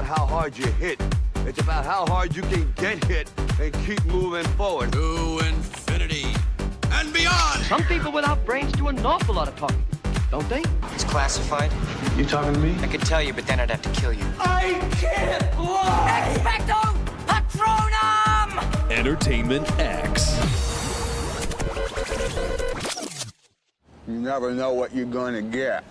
about how hard you hit. It's about how hard you can get hit and keep moving forward. To infinity and beyond! Some people without brains do an awful lot of talking, don't they? It's classified. You talking to me? I could tell you, but then I'd have to kill you. I can't lie! Expecto Patronum! Entertainment X. You never know what you're going to get.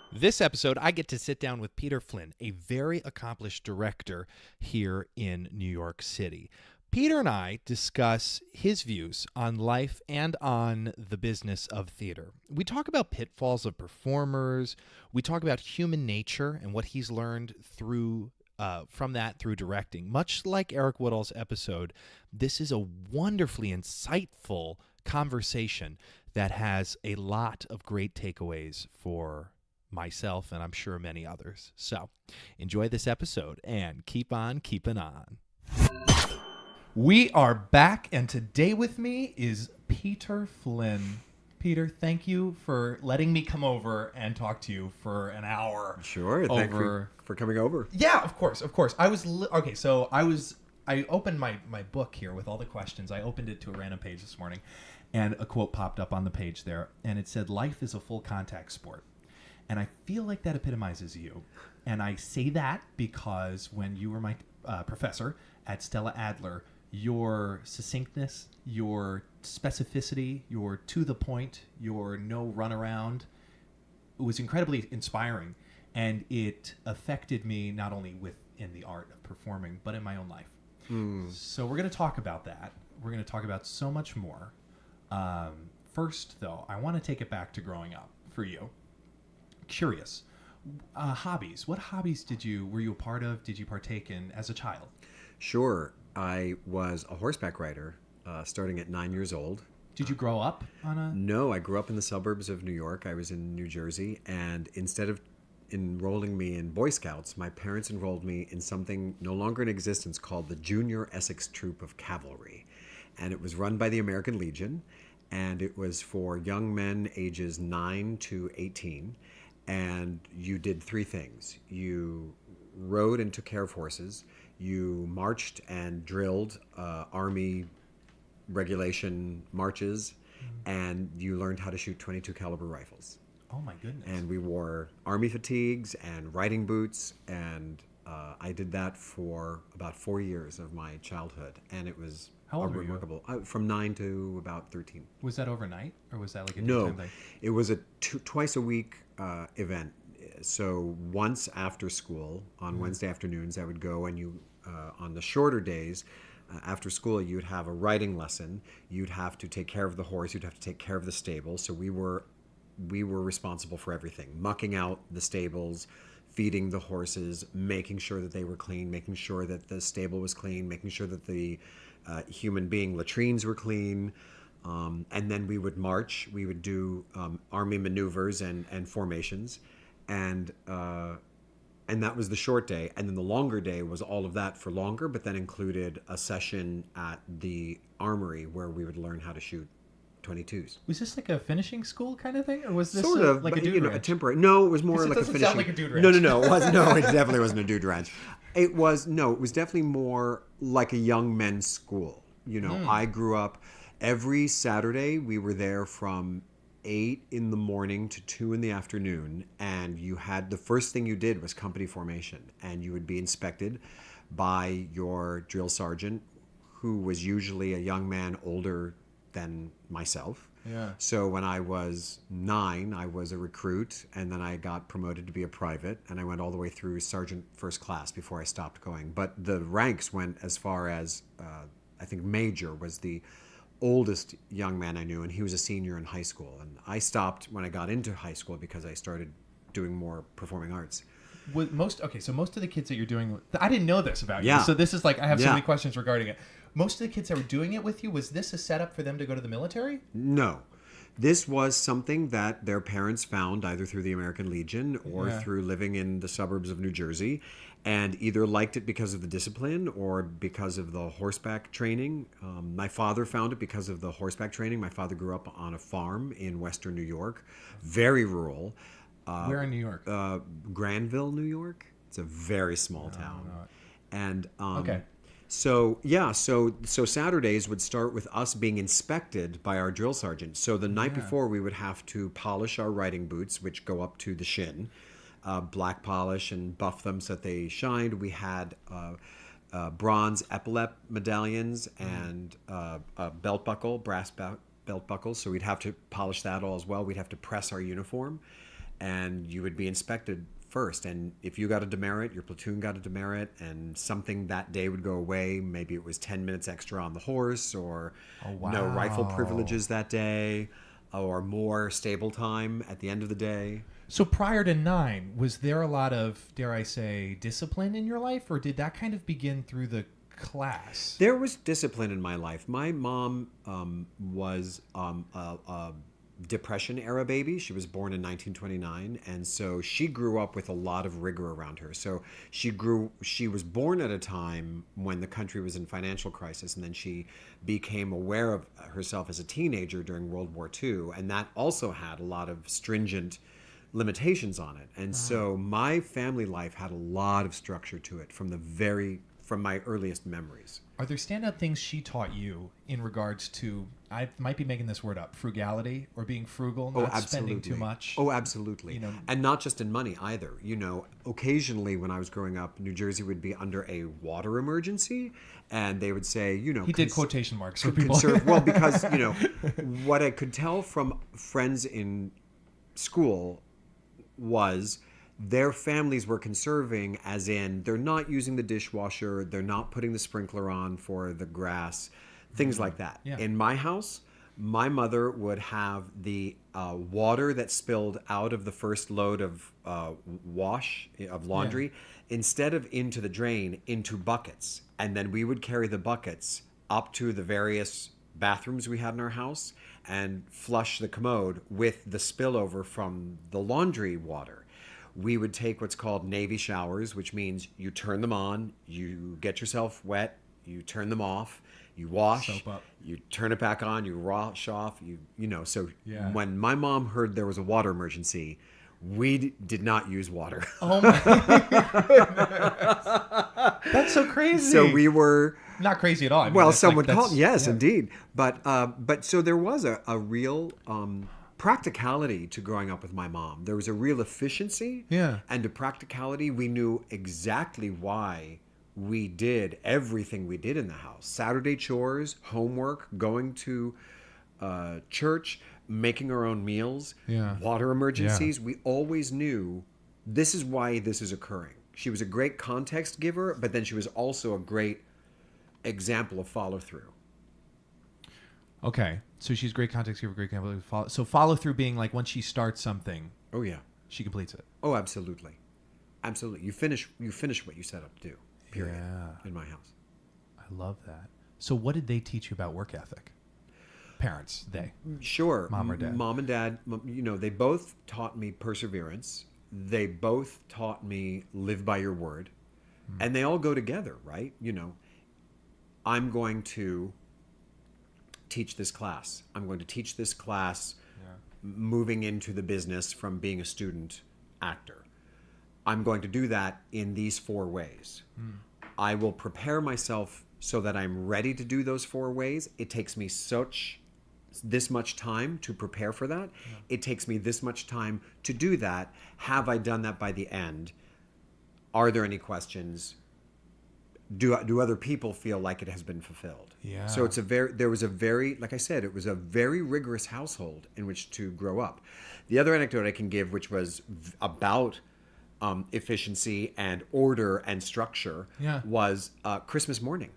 This episode, I get to sit down with Peter Flynn, a very accomplished director here in New York City. Peter and I discuss his views on life and on the business of theater. We talk about pitfalls of performers. We talk about human nature and what he's learned through from that through directing. Much like Eric Woodall's episode, this is a wonderfully insightful conversation that has a lot of great takeaways for myself and I'm sure many others. So enjoy this episode and keep on keeping on. We are back, and today with me is Peter Flynn. Peter, thank you for letting me come over and talk to you for an hour. Sure. Thank you for coming over. Yeah, of course. I opened my book here with all the questions. I opened it to a random page this morning, and a quote popped up on the page there, and it said, "Life is a full contact sport." And I feel like that epitomizes you. And I say that because when you were my professor at Stella Adler, your succinctness, your specificity, your to the point, your no runaround, it was incredibly inspiring. And it affected me not only within the art of performing, but in my own life. So we're going to talk about that. We're going to talk about so much more. First, though, I want to take it back to growing up for you. Curious. Hobbies. What hobbies were you a part of? Did you partake in as a child? Sure. I was a horseback rider starting at 9 years old. Did you grow up on a... No, I grew up in the suburbs of New York. I was in New Jersey. And instead of enrolling me in Boy Scouts, my parents enrolled me in something no longer in existence called the Junior Essex Troop of Cavalry. And it was run by the American Legion. And it was for young men ages 9 to 18. And you did three things. You rode and took care of horses. You marched and drilled Army regulation marches. And you learned how to shoot .22 caliber rifles. Oh, my goodness. And we wore Army fatigues and riding boots. And I did that for about 4 years of my childhood. And it was How old were you? remarkable. From 9 to about 13. Was that overnight? Or was that like a No, daytime thing? it was a twice a week event. So once after school, on Wednesday afternoons, I would go and you, on the shorter days, after school, you'd have a riding lesson. You'd have to take care of the horse. You'd have to take care of the stable. So we were responsible for everything. Mucking out the stables, feeding the horses, making sure that they were clean, making sure that the stable was clean, making sure that the human being latrines were clean. And then we would march. We would do Army maneuvers and formations. And that was the short day. And then the longer day was all of that for longer, but then included a session at the armory where we would learn how to shoot .22s. Was this like a finishing school kind of thing? Or was this Sort of, like but, a dude ranch? a temporary. No, it was more It like a doesn't finishing. sound like a dude ranch. No, it wasn't. No, it definitely wasn't a dude ranch. It was definitely more like a young men's school. I grew up every Saturday. We were there from 8 in the morning to 2 in the afternoon, and the first thing you did was company formation, and you would be inspected by your drill sergeant, who was usually a young man older than myself. Yeah. So when I was 9, I was a recruit, and then I got promoted to be a private, and I went all the way through sergeant first class before I stopped going. But the ranks went as far as, I think major was the oldest young man I knew, and he was a senior in high school. And I stopped when I got into high school because I started doing more performing arts. Most of the kids that you're doing, I didn't know this about you. Yeah. So this is like, I have so Yeah. many questions regarding it. Most of the kids that were doing it with you, was this a setup for them to go to the military? No. This was something that their parents found either through the American Legion or through living in the suburbs of New Jersey, and either liked it because of the discipline or because of the horseback training. My father found it because of the horseback training. My father grew up on a farm in western New York, very rural. Where in New York? Granville, New York. It's a very small town. And Okay. so yeah, so Saturdays would start with us being inspected by our drill sergeant. So the night before, we would have to polish our riding boots, which go up to the shin, black polish and buff them so that they shined. We had bronze epaulette medallions and a belt buckle, belt buckles. So we'd have to polish that all as well. We'd have to press our uniform, and you would be inspected first. And if you got a demerit, your platoon got a demerit, and something that day would go away. Maybe it was 10 minutes extra on the horse, or no rifle privileges that day, or more stable time at the end of the day. So prior to 9, was there a lot of, dare I say, discipline in your life, or did that kind of begin through the class? There was discipline in my life. My mom was a Depression era baby. She was born in 1929, and so she grew up with a lot of rigor around her. So she was born at a time when the country was in financial crisis, and then she became aware of herself as a teenager during World War II, and that also had a lot of stringent limitations on it. And so my family life had a lot of structure to it from my earliest memories. Are there standout things she taught you in regards to, I might be making this word up, frugality, or being frugal, not spending too much? Oh, absolutely. And not just in money either. Occasionally when I was growing up, New Jersey would be under a water emergency, and they would say, He did quotation marks for people. Well, because, what I could tell from friends in school was their families were conserving, as in they're not using the dishwasher, they're not putting the sprinkler on for the grass, things like that. Yeah. In my house, my mother would have the water that spilled out of the first load of laundry, instead of into the drain, into buckets. And then we would carry the buckets up to the various bathrooms we had in our house and flush the commode with the spillover from the laundry water. We would take what's called Navy showers, which means you turn them on, you get yourself wet, you turn them off, you wash, Soap up. you turn it back on, you wash off, So Yeah. when my mom heard there was a water emergency, we did not use water. Oh my goodness. That's so crazy. So we were not crazy at all. I mean, well, that's some like- would call that's- yes, yeah. indeed. But so there was a real practicality to growing up with my mom. There was a real efficiency and a practicality. We knew exactly why we did everything we did in the house. Saturday chores, homework, going to church, making our own meals, water emergencies. We always knew this is why this is occurring. She was a great context giver, but then she was also a great example of follow through. Okay, so she's great context giver, great example. So follow through being like once she starts something, Oh yeah. she completes it. Oh, absolutely. Absolutely. You finish what you set up to do. Period. Yeah. In my house. I love that. So what did they teach you about work ethic? Parents, they. Sure. Mom or dad? Mom and dad, they both taught me perseverance. They both taught me live by your word. And they all go together, right? I'm going to teach this class. I'm going to teach this class moving into the business from being a student actor. I'm going to do that in these 4 ways. I will prepare myself so that I'm ready to do those 4 ways. It takes me this much time to prepare for that. It takes me this much time to do that. Have I done that by the end? Are there any questions? Do other people feel like it has been fulfilled? Yeah. So like I said, it was a very rigorous household in which to grow up. The other anecdote I can give, which was about efficiency and order and structure, was Christmas morning.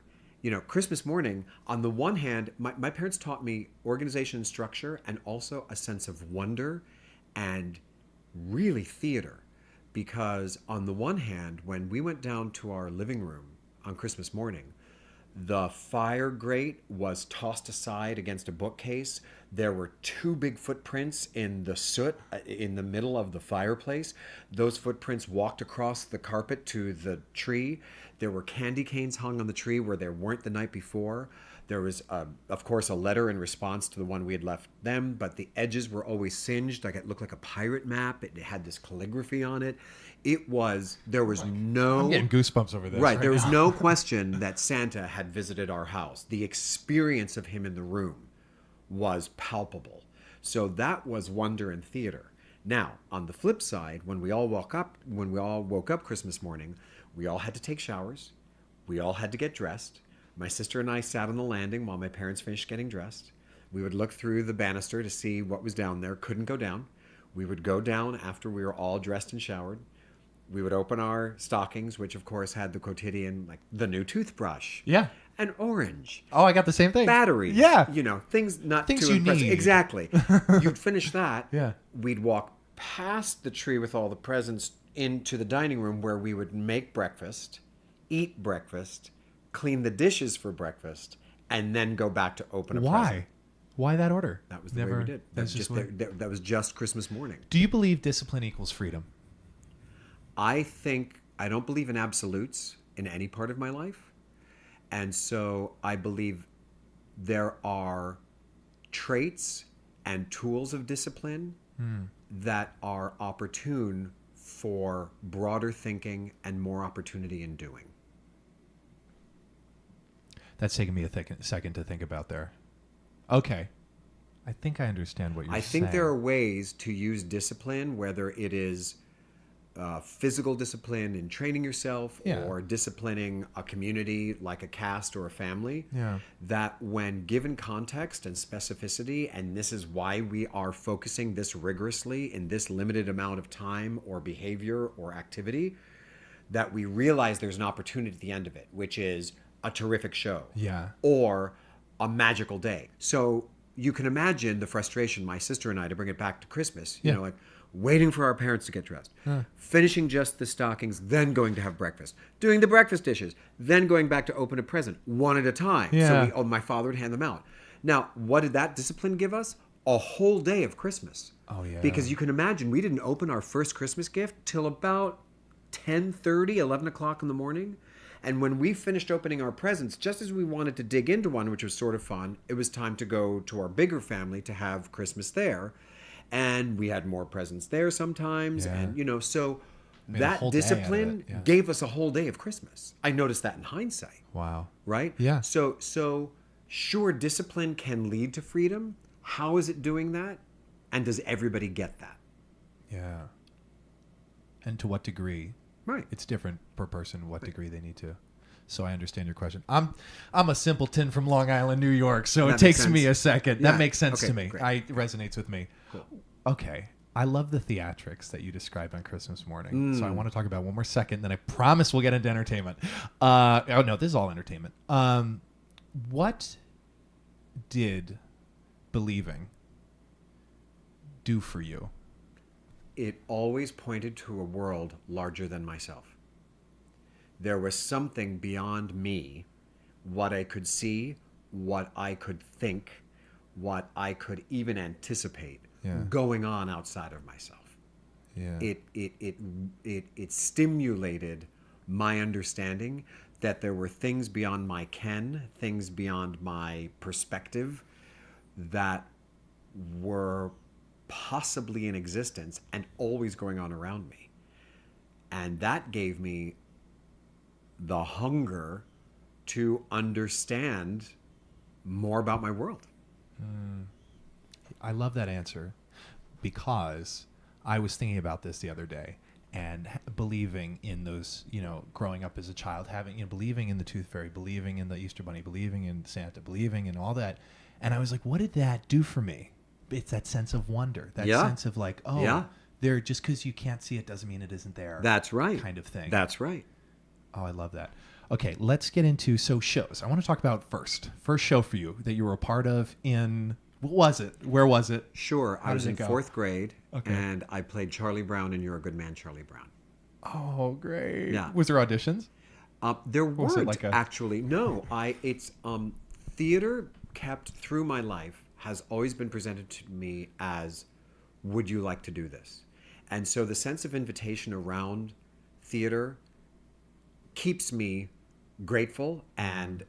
Christmas morning, on the one hand, my parents taught me organization and structure, and also a sense of wonder and really theater. Because on the one hand, when we went down to our living room on Christmas morning, the fire grate was tossed aside against a bookcase. There were 2 big footprints in the soot in the middle of the fireplace. Those footprints walked across the carpet to the tree. There were candy canes hung on the tree where there weren't the night before. There was, of course, a letter in response to the one we had left them, but the edges were always singed. Like it looked like a pirate map. It had this calligraphy on it. There was no... I'm getting goosebumps over this. Right, there was now. no question that Santa had visited our house. The experience of him in the room was palpable. So that was wonder and theater. Now, on the flip side, when we all woke up Christmas morning, we all had to take showers. We all had to get dressed. My sister and I sat on the landing while my parents finished getting dressed. We would look through the banister to see what was down there. Couldn't go down. We would go down after we were all dressed and showered. We would open our stockings, which of course had the quotidian, like the new toothbrush. Yeah. An orange. Oh, I got the same thing. Batteries. Yeah. Things Things too you impressive. need. Exactly. You'd finish that. Yeah. We'd walk past the tree with all the presents into the dining room where we would make breakfast, eat breakfast, clean the dishes for breakfast, and then go back to open a present. Why that order? That was the way we did. That was just Christmas morning. Do you believe discipline equals freedom? I don't believe in absolutes in any part of my life. And so I believe there are traits and tools of discipline that are opportune for broader thinking and more opportunity in doing. That's taken me a second to think about there. Okay. I think I understand what you're saying. I think there are ways to use discipline, whether it is physical discipline in training yourself or disciplining a community like a caste or a family, that when given context and specificity, and this is why we are focusing this rigorously in this limited amount of time or behavior or activity, that we realize there's an opportunity at the end of it, which is a terrific show or a magical day. So you can imagine the frustration, my sister and I, to bring it back to Christmas, you know, like waiting for our parents to get dressed, finishing just the stockings, then going to have breakfast, doing the breakfast dishes, then going back to open a present one at a time. So my father would hand them out. Now, what did that discipline give us? A whole day of Christmas. Oh, yeah. Because you can imagine we didn't open our first Christmas gift till about 10:30, 11 o'clock in the morning. And when we finished opening our presents, just as we wanted to dig into one, which was sort of fun, it was time to go to our bigger family to have Christmas there. And we had more presents there sometimes. And, so that discipline gave us a whole day of Christmas. I noticed that in hindsight. Wow. Right? Yeah. So sure, discipline can lead to freedom. How is it doing that? And does everybody get that? Yeah. And to what degree? Right. It's different per person what degree they need to. So I understand your question. I'm a simpleton from Long Island, New York, so That it takes makes me sense. a second. Yeah. That makes sense Okay, to me. great. It resonates with me. Cool. Okay. I love the theatrics that you described on Christmas morning. So I want to talk about one more second, then I promise we'll get into entertainment. Oh, no, this is all entertainment. What did believing do for you? It always pointed to a world larger than myself. There was something beyond me, what I could see, what I could think, what I could even anticipate going on outside of myself. Yeah. It stimulated my understanding that there were things beyond my ken, things beyond my perspective that were possibly in existence and always going on around me. And that gave me the hunger to understand more about my world. I love that answer because I was thinking about this the other day and believing in those, growing up as a child, believing in the Tooth Fairy, believing in the Easter Bunny, believing in Santa, believing in all that. And I was like, what did that do for me? It's that sense of wonder, that sense of like, there, just because you can't see it doesn't mean it isn't there. That's right. Kind of thing. That's right. Oh, I love that. Okay, let's get into shows. I want to talk about first show for you that you were a part of in, what was it? Where was it? Sure. I was in go? 4th grade, Okay. and I played Charlie Brown in You're a Good Man, Charlie Brown. Oh, great. Yeah. Was there auditions? There was it, weren't like a- actually. No, it's theater kept through my life has always been presented to me as, would you like to do this? And so the sense of invitation around theater keeps me grateful and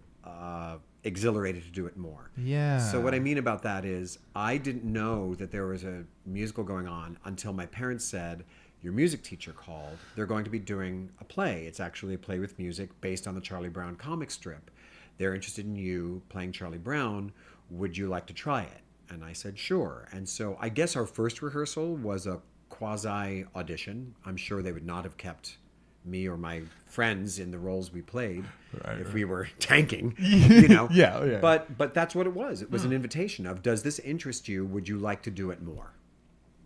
exhilarated to do it more. Yeah. So what I mean about that is I didn't know that there was a musical going on until my parents said, your music teacher called. They're going to be doing a play. It's actually a play with music based on the Charlie Brown comic strip. They're interested in you playing Charlie Brown. Would you like to try it? And I said, sure. And so I guess our first rehearsal was a quasi audition. I'm sure they would not have kept me or my friends in the roles we played if we were tanking, you know. Yeah. But that's what it was. It was an invitation of, does this interest you? Would you like to do it more?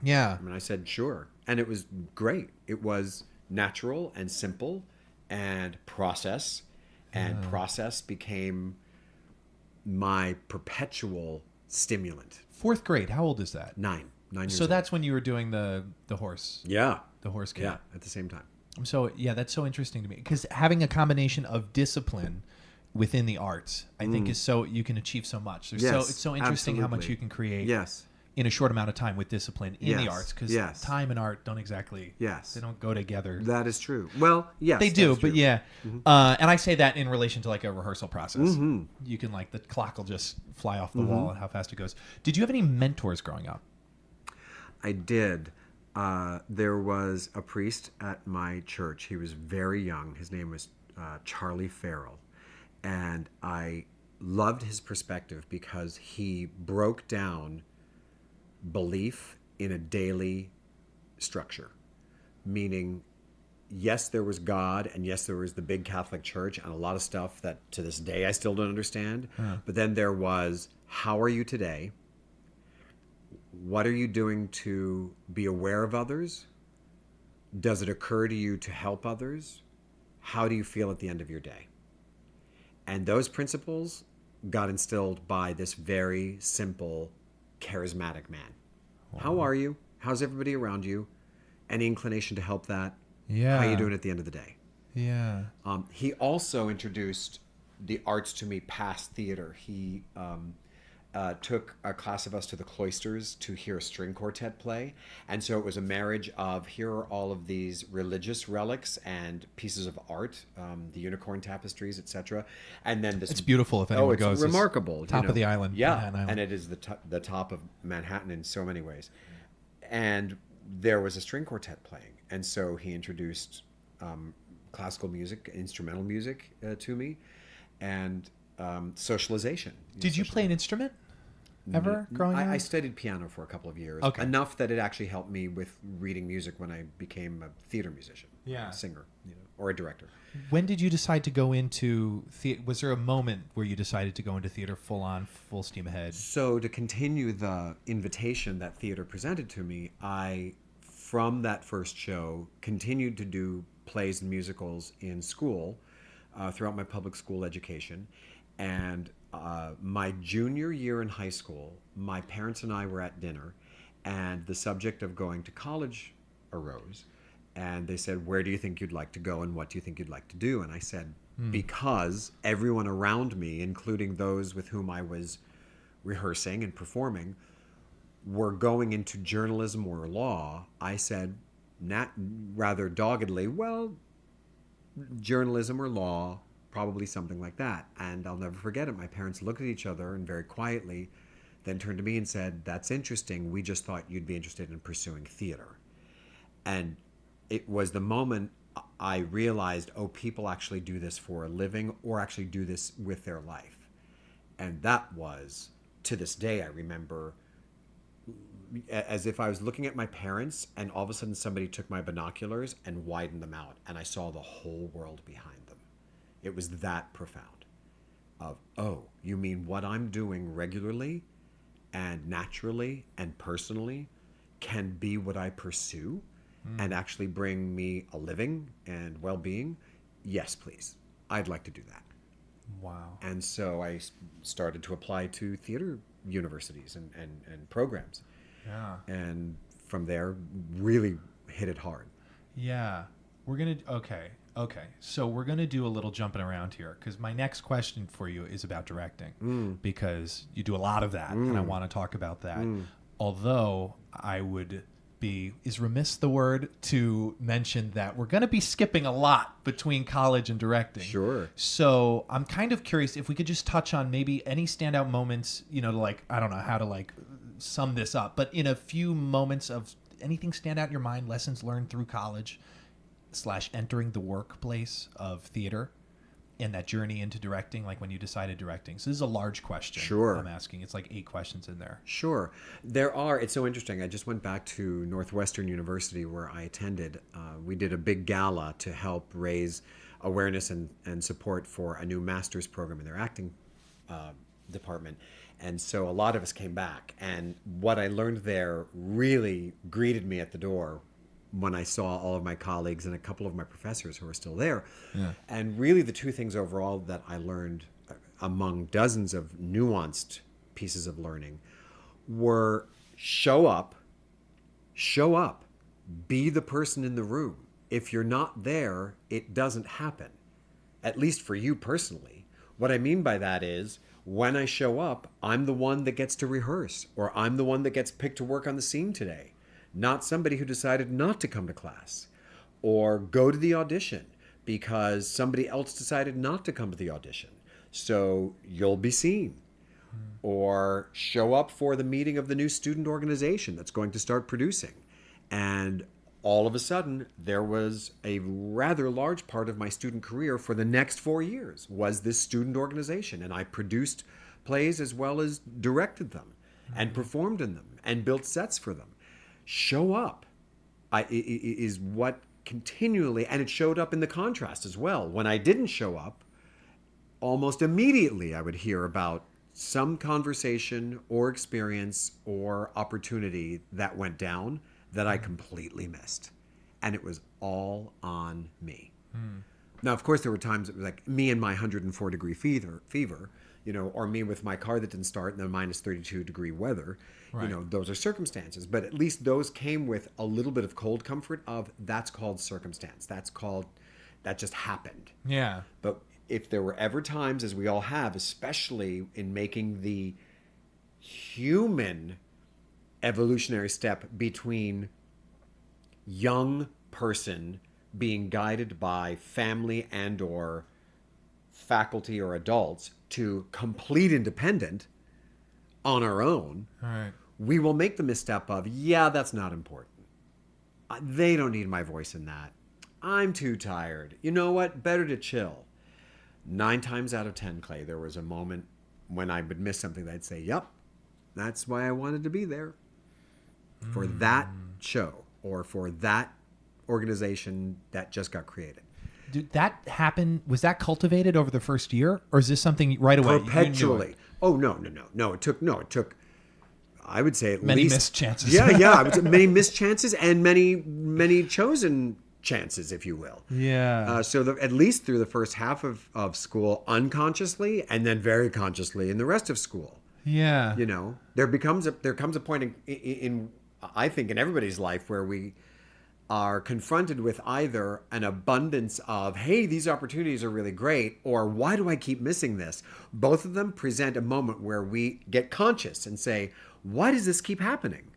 Yeah. And I said, sure. And it was great. It was natural and simple and process. And process became my perpetual stimulant. 4th grade. How old is that? 9 years So old. that's when you were doing the horse. Yeah. The horse kid. Yeah, at the same time. So yeah, that's so interesting to me because having a combination of discipline within the arts, I think, is so you can achieve so much. It's so interesting how much absolutely. you can create. Yes. In a short amount of time with discipline in the Yes, arts, because yes. time and art don't exactly. Yes. They don't go together. That is true. Well, yes. They do, that's but true. yeah. And I say that in relation to like a rehearsal process. You can the clock will just fly off the wall and how fast it goes. Did you have any mentors growing up? I did. There was a priest at my church. He was very young. His name was Charlie Farrell. And I loved his perspective because he broke down belief in a daily structure. Meaning, yes, there was God, and yes, there was the big Catholic Church, and a lot of stuff that to this day I still don't understand. But then there was, how are you today? What are you doing to be aware of others? Does it occur to you to help others? How do you feel at the end of your day? And those principles got instilled by this very simple, charismatic man. Wow. How are you? How's everybody around you? Any inclination to help that? Yeah. How are you doing at the end of the day? Yeah. He also introduced the arts to me past theater. He took a class of us to the cloisters to hear a string quartet play. And so it was a marriage of, here are all of these religious relics and pieces of art, the unicorn tapestries, etc. And then this... It's beautiful if anyone goes. It's remarkable. Top of the island. Yeah, Manhattan Island. and it is the top of Manhattan in so many ways. And there was a string quartet playing. And so he introduced classical music, instrumental music to me, and socialization. Did you play an instrument ever growing up? I studied piano for a couple of years. Okay. Enough that it actually helped me with reading music when I became a theater musician. Yeah. A singer, or a director. When did you decide to go into theater? Was there a moment where you decided to go into theater full on, full steam ahead? So to continue the invitation that theater presented to me, I, from that first show, continued to do plays and musicals in school throughout my public school education. And my junior year in high school, my parents and I were at dinner, and the subject of going to college arose. And they said, where do you think you'd like to go, and what do you think you'd like to do? And I said, because everyone around me, including those with whom I was rehearsing and performing, were going into journalism or law, I said, rather doggedly, well, journalism or law, probably something like that. And I'll never forget it. My parents looked at each other and very quietly then turned to me and said, that's interesting. We just thought you'd be interested in pursuing theater. And it was the moment I realized, oh, people actually do this for a living or actually do this with their life. And that was, to this day, I remember as if I was looking at my parents and all of a sudden somebody took my binoculars and widened them out and I saw the whole world behind them. It was that profound of, oh, you mean what I'm doing regularly and naturally and personally can be what I pursue and actually bring me a living and well-being? Yes, please. I'd like to do that. Wow. And so I started to apply to theater universities and programs. Yeah. And from there, really hit it hard. Yeah. We're going to... Okay. So we're going to do a little jumping around here because my next question for you is about directing because you do a lot of that and I want to talk about that. Although I would is remiss the word to mention that we're going to be skipping a lot between college and directing. Sure. So I'm kind of curious if we could just touch on maybe any standout moments, to like, I don't know how to like sum this up, but in a few moments of anything stand out in your mind, lessons learned through college / entering the workplace of theater and that journey into directing, like when you decided directing. So this is a large question. Sure. I'm asking. It's like 8 questions in there. Sure. It's so interesting. I just went back to Northwestern University where I attended. We did a big gala to help raise awareness and support for a new master's program in their acting department. And so a lot of us came back. And what I learned there really greeted me at the door when I saw all of my colleagues and a couple of my professors who are still there. Yeah. And really the 2 things overall that I learned among dozens of nuanced pieces of learning were show up, be the person in the room. If you're not there, it doesn't happen, at least for you personally. What I mean by that is when I show up, I'm the one that gets to rehearse, or I'm the one that gets picked to work on the scene today. Not somebody who decided not to come to class or go to the audition because somebody else decided not to come to the audition. So you'll be seen. Or show up for the meeting of the new student organization that's going to start producing. And all of a sudden, there was a rather large part of my student career for the next 4 years was this student organization. And I produced plays as well as directed them and performed in them and built sets for them. Show up is what continually, and it showed up in the contrast as well. When I didn't show up, almost immediately I would hear about some conversation or experience or opportunity that went down that I completely missed. And it was all on me. Now, of course, there were times it was like me and my 104-degree fever, or me with my car that didn't start and the minus 32-degree weather. Right. Those are circumstances. But at least those came with a little bit of cold comfort of that's called circumstance. That just happened. Yeah. But if there were ever times, as we all have, especially in making the human evolutionary step between young person being guided by family and or faculty or adults to complete independent on our own, right, we will make the misstep of, that's not important. They don't need my voice in that. I'm too tired. You know what? Better to chill. 9 times out of 10, Clay, there was a moment when I would miss something that I'd say, yep, that's why I wanted to be there. For that show or for that organization that just got created. Did that happen? Was that cultivated over the first year? Or is this something right away? Perpetually. Oh, no. It took, I would say at many least... Many missed chances. Yeah. I would say many missed chances and many chosen chances, if you will. Yeah. So at least through the first half of school, unconsciously, and then very consciously in the rest of school. Yeah. There comes a point in I think in everybody's life where we are confronted with either an abundance of, hey, these opportunities are really great, or why do I keep missing this? Both of them present a moment where we get conscious and say, why does this keep happening?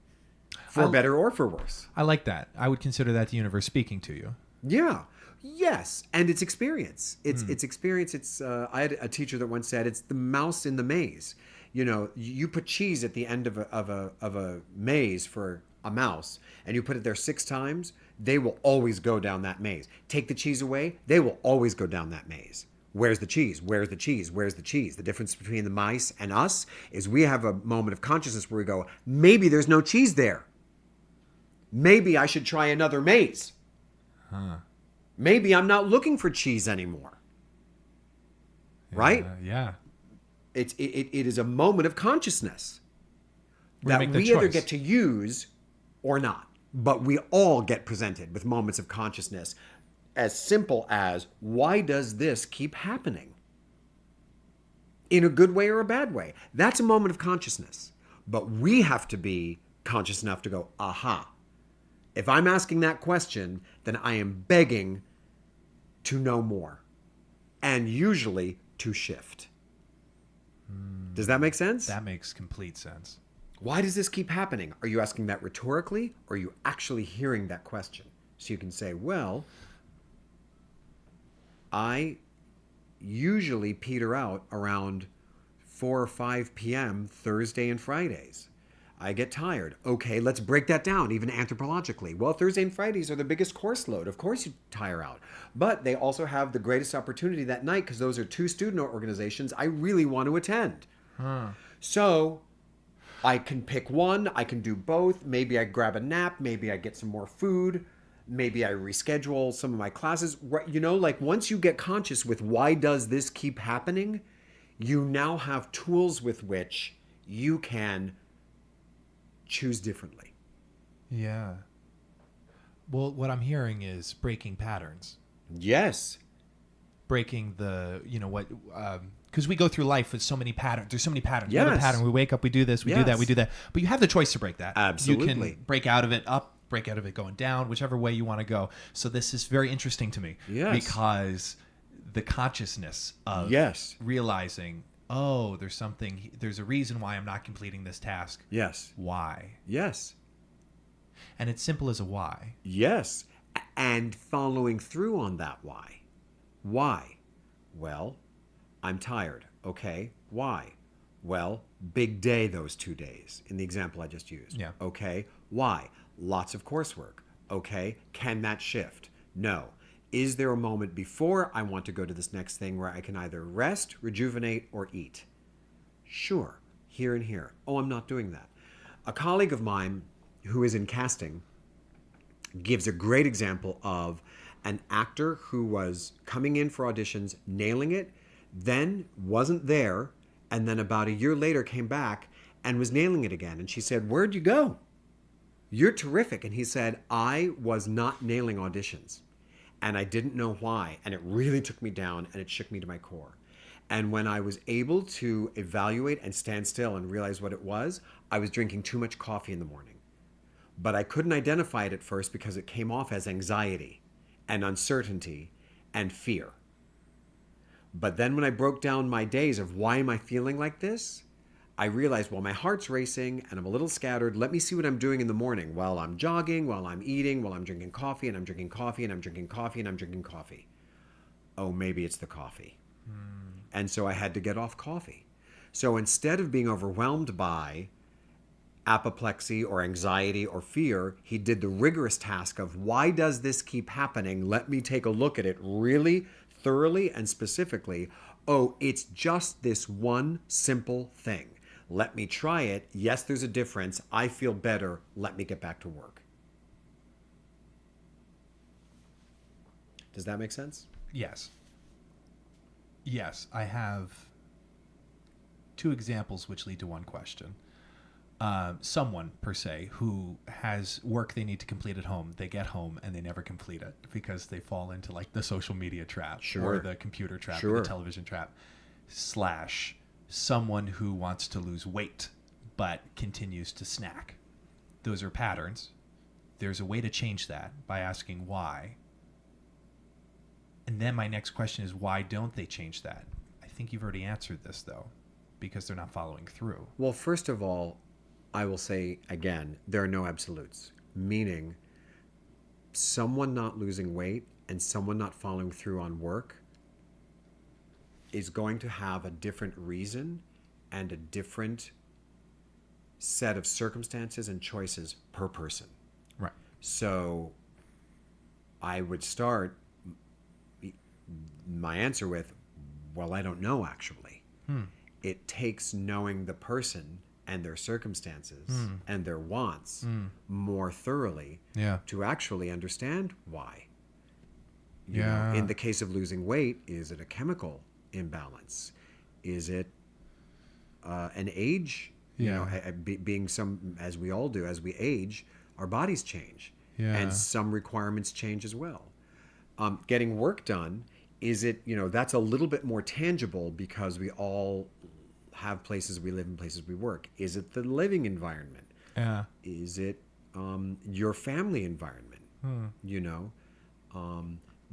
For better or for worse. I like that. I would consider that the universe speaking to you. Yeah. Yes. And it's experience. It's experience. I had a teacher that once said, it's the mouse in the maze. You put cheese at the end of a maze for a mouse, and you put it there 6 times, they will always go down that maze. Take the cheese away, they will always go down that maze. Where's the cheese? Where's the cheese? Where's the cheese? The difference between the mice and us is we have a moment of consciousness where we go, maybe there's no cheese there. Maybe I should try another maze. Maybe I'm not looking for cheese anymore. Right? Yeah. It is a moment of consciousness that make the we either choice. get to use or not. But we all get presented with moments of consciousness as simple as, why does this keep happening? In a good way or a bad way. That's a moment of consciousness. But we have to be conscious enough to go, aha. If I'm asking that question, then I am begging to know more. And usually to shift. Does that make sense? That makes complete sense. Why does this keep happening? Are you asking that rhetorically, or are you actually hearing that question? So you can say, well, I usually peter out around 4 or 5 p.m. Thursday and Fridays. I get tired. Okay, let's break that down, even anthropologically. Well, Thursday and Fridays are the biggest course load. Of course you tire out. But they also have the greatest opportunity that night because those are 2 student organizations I really want to attend. So I can pick one. I can do both. Maybe I grab a nap. Maybe I get some more food. Maybe I reschedule some of my classes. You know, like once you get conscious with why does this keep happening, you now have tools with which you can choose differently. Yeah. Well, what I'm hearing is breaking patterns. Yes. Breaking the, what, because we go through life with so many patterns. There's so many patterns. We have a Yes. pattern. We wake up, we do this, we do that, Yes. we do that. But you have the choice to break that. Absolutely. You can break out of it up, break out of it going down, whichever way you want to go. So this is very interesting to me. Yes. Because the consciousness of Yes. realizing, oh, there's a reason why I'm not completing this task. Yes. Why? Yes. And it's simple as a why. Yes. And following through on that why. Why? Well, I'm tired. Okay. Why? Well, big day those 2 days in the example I just used. Yeah. Okay. Why? Lots of coursework. Okay. Can that shift? No. Is there a moment before I want to go to this next thing where I can either rest, rejuvenate, or eat? Sure. Here and here. Oh, I'm not doing that. A colleague of mine who is in casting gives a great example of an actor who was coming in for auditions, nailing it, then wasn't there, and then about a year later came back and was nailing it again. And she said, "Where'd you go? You're terrific." And he said, "I was not nailing auditions. And I didn't know why. And it really took me down and it shook me to my core. And when I was able to evaluate and stand still and realize what it was, I was drinking too much coffee in the morning. But I couldn't identify it at first because it came off as anxiety and uncertainty and fear. But then when I broke down my days of why am I feeling like this, I realized, well, my heart's racing and I'm a little scattered. Let me see what I'm doing in the morning while I'm jogging, while I'm eating, while I'm drinking coffee, and I'm drinking coffee, and I'm drinking coffee, and I'm drinking coffee. Oh, maybe it's the coffee. And so I had to get off coffee. So instead of being overwhelmed by apoplexy or anxiety or fear, he did the rigorous task of why does this keep happening? Let me take a look at it really thoroughly and specifically. Oh, it's just this one simple thing. Let me try it. Yes, there's a difference. I feel better. Let me get back to work. Does that make sense? Yes. Yes, I have 2 examples which lead to one question. Someone, per se, who has work they need to complete at home, they get home and they never complete it because they fall into like the social media trap or the computer trap or the television trap, / someone who wants to lose weight but continues to snack. Those are patterns. There's a way to change that by asking why. And then my next question is, why don't they change that? I think you've already answered this, though, because they're not following through. Well, first of all, I will say again, there are no absolutes, meaning someone not losing weight and someone not following through on work is going to have a different reason and a different set of circumstances and choices per person. Right. So I would start my answer with, well, I don't know, actually. It takes knowing the person and their circumstances and their wants more thoroughly to actually understand why. You know, in the case of losing weight, is it a chemical imbalance? Is it an age? You know, being some, as we all do, as we age, our bodies change. And some requirements change as well. Getting work done, is it, you know, that's a little bit more tangible because we all have places we live and places we work. Is it the living environment? Yeah. Is it your family environment? You know,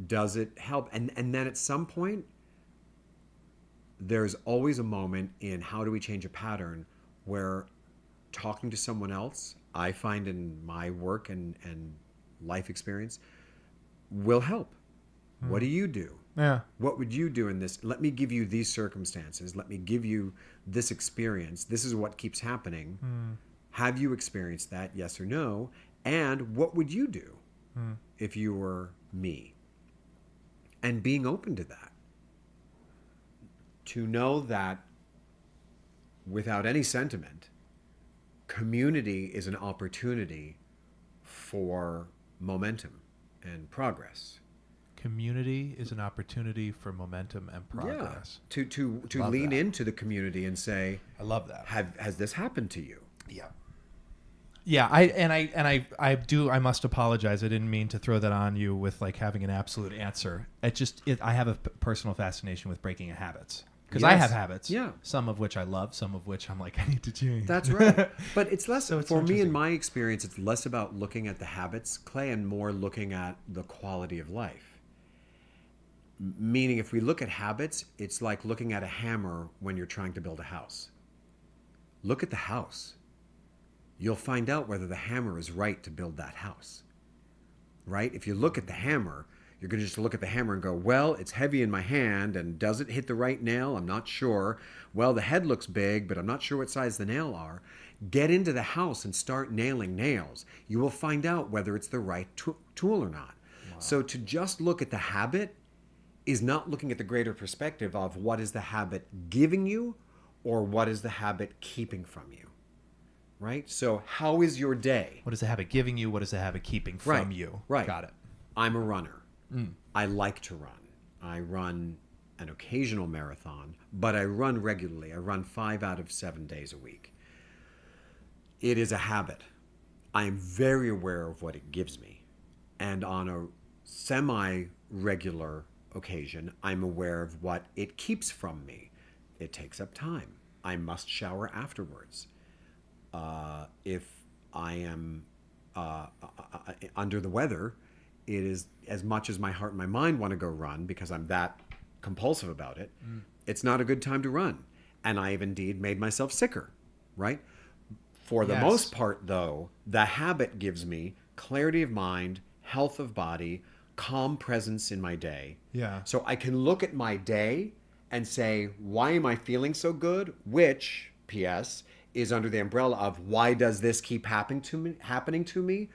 does it help? And then at some point, there's always a moment in how do we change a pattern where talking to someone else, I find in my work and life experience, will help. What do you do? Yeah. What would you do in this? Let me give you these circumstances. Let me give you this experience. This is what keeps happening. Have you experienced that? Yes or no? And what would you do if you were me? And being open to that. To know that without any sentiment, community is an opportunity for momentum and progress. Community is an opportunity for momentum and progress. Yeah. To Love lean that. into the community and say, I love that. has this happened to you? Yeah. Yeah, I must apologize. I didn't mean to throw that on you with like having an absolute answer. I have a personal fascination with breaking habits. Because I Yes. have habits, Yeah. some of which I love, some of which I'm like, I need to change. That's right. But it's less, So it's for me, in interesting. my experience, it's less about looking at the habits, Clay, and more looking at the quality of life. Meaning, if we look at habits, it's like looking at a hammer when you're trying to build a house. Look at the house. You'll find out whether the hammer is right to build that house. Right? If you look at the hammer, you're going to just look at the hammer and go, well, it's heavy in my hand, and does it hit the right nail? I'm not sure. Well, the head looks big, but I'm not sure what size the nail are. Get into the house and start nailing nails. You will find out whether it's the right tool or not. Wow. So to just look at the habit is not looking at the greater perspective of what is the habit giving you or what is the habit keeping from you. Right? So how is your day? What is the habit giving you? What is the habit keeping from you? Right. Got it. I'm a runner. I like to run. I run an occasional marathon, but I run regularly. I run 5 out of 7 days a week. It is a habit. I am very aware of what it gives me. And on a semi-regular occasion, I'm aware of what it keeps from me. It takes up time. I must shower afterwards. If I am under the weather, it is, as much as my heart and my mind want to go run because I'm that compulsive about it, it's not a good time to run. And I have indeed made myself sicker, right? For the Yes. most part, though, the habit gives me clarity of mind, health of body, calm presence in my day. Yeah. So I can look at my day and say, why am I feeling so good? Which, P.S., is under the umbrella of why does this keep happening to me?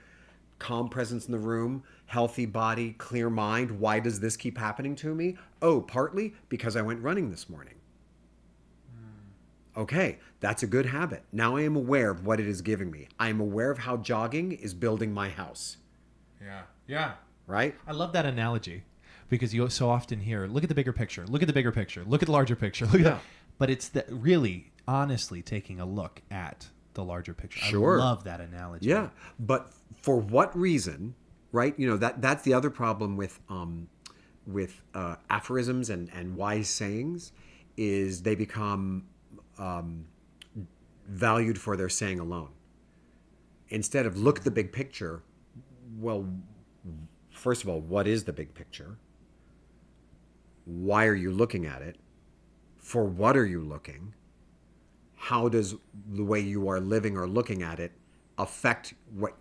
Calm presence in the room, healthy body, clear mind. Why does this keep happening to me? Oh, partly because I went running this morning. Okay, that's a good habit. Now I am aware of what it is giving me. I am aware of how jogging is building my house. Yeah. Yeah. Right? I love that analogy because you so often hear, look at the bigger picture, look at the bigger picture, look at the larger picture. Look at that. But it's really, honestly, taking a look at the larger picture. Sure. I love that analogy. Yeah, but for what reason, right? You know, that's the other problem with aphorisms and wise sayings is they become valued for their saying alone. Instead of look at the big picture, well, first of all, what is the big picture? Why are you looking at it? For what are you looking? How does the way you are living or looking at it affect what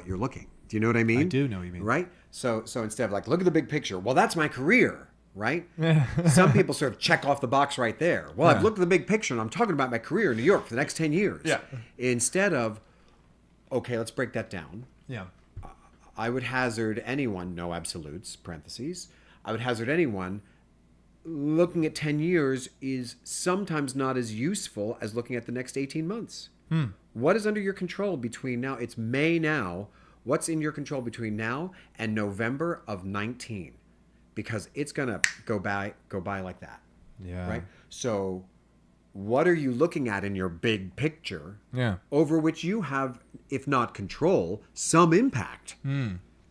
you're looking? Do you know what I mean? I do know what you mean. Right? So instead of like, look at the big picture. Well, that's my career, right? Some people sort of check off the box right there. Well, I've looked at the big picture and I'm talking about my career in New York for the next 10 years. Yeah. Instead of, okay, let's break that down. Yeah. I would hazard anyone, no absolutes, parentheses, I would hazard anyone looking at 10 years is sometimes not as useful as looking at the next 18 months. What is under your control between now? It's May now. What's in your control between now and November of 19? Because it's going to go by like that. Yeah. Right? So what are you looking at in your big picture over which you have, if not control, some impact?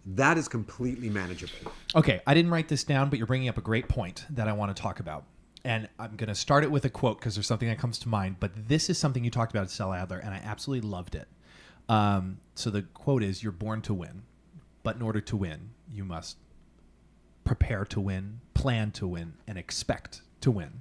That is completely manageable. Okay, I didn't write this down, but you're bringing up a great point that I want to talk about. And I'm going to start it with a quote because there's something that comes to mind. But this is something you talked about at Stella Adler, and I absolutely loved it. So the quote is, you're born to win. But in order to win, you must prepare to win, plan to win, and expect to win.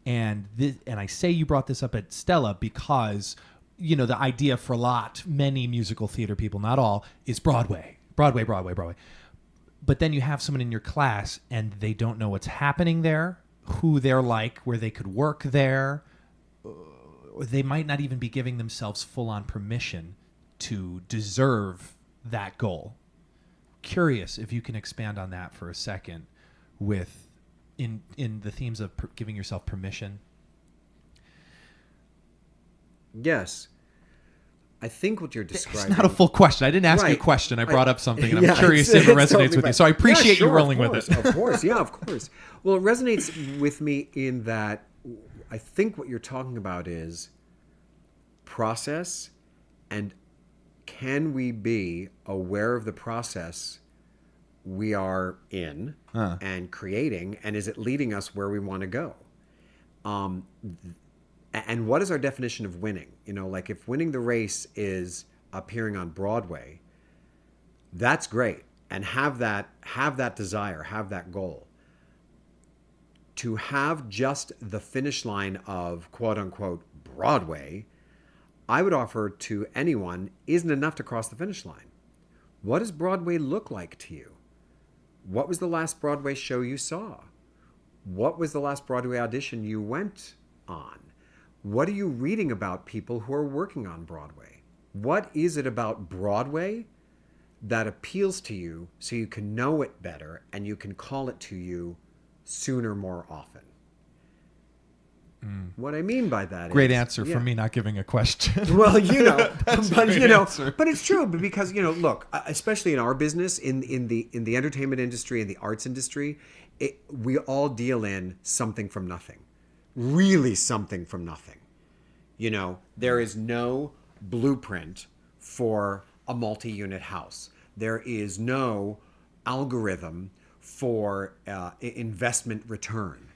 And I say you brought this up at Stella because the idea for many musical theater people, not all, is Broadway. But then you have someone in your class and they don't know what's happening there, who they're like, where they could work there. Or they might not even be giving themselves full-on permission to deserve that goal. Curious if you can expand on that for a second in the themes of giving yourself permission. Yes. I think what you're describing... It's not a full question. I didn't ask you a question. I brought up something, and I'm curious if it resonates totally with you. So I appreciate you rolling with it. Of course. Yeah, of course. Well, it resonates with me in that I think what you're talking about is process, and can we be aware of the process we are in and creating, and is it leading us where we want to go? And what is our definition of winning? Like if winning the race is appearing on Broadway, that's great. And have that desire, have that goal. To have just the finish line of quote unquote Broadway, I would offer to anyone, isn't enough to cross the finish line. What does Broadway look like to you? What was the last Broadway show you saw? What was the last Broadway audition you went on? What are you reading about people who are working on Broadway? What is it about Broadway that appeals to you so you can know it better and you can call it to you sooner, more often? What I mean by that Great is... answer for me not giving a question. Well, Answer. but it's true because, look, especially in our business, in the entertainment industry and the arts industry, we all deal in something from nothing. Really something from nothing. There is no blueprint for a multi-unit house. There is no algorithm for investment return.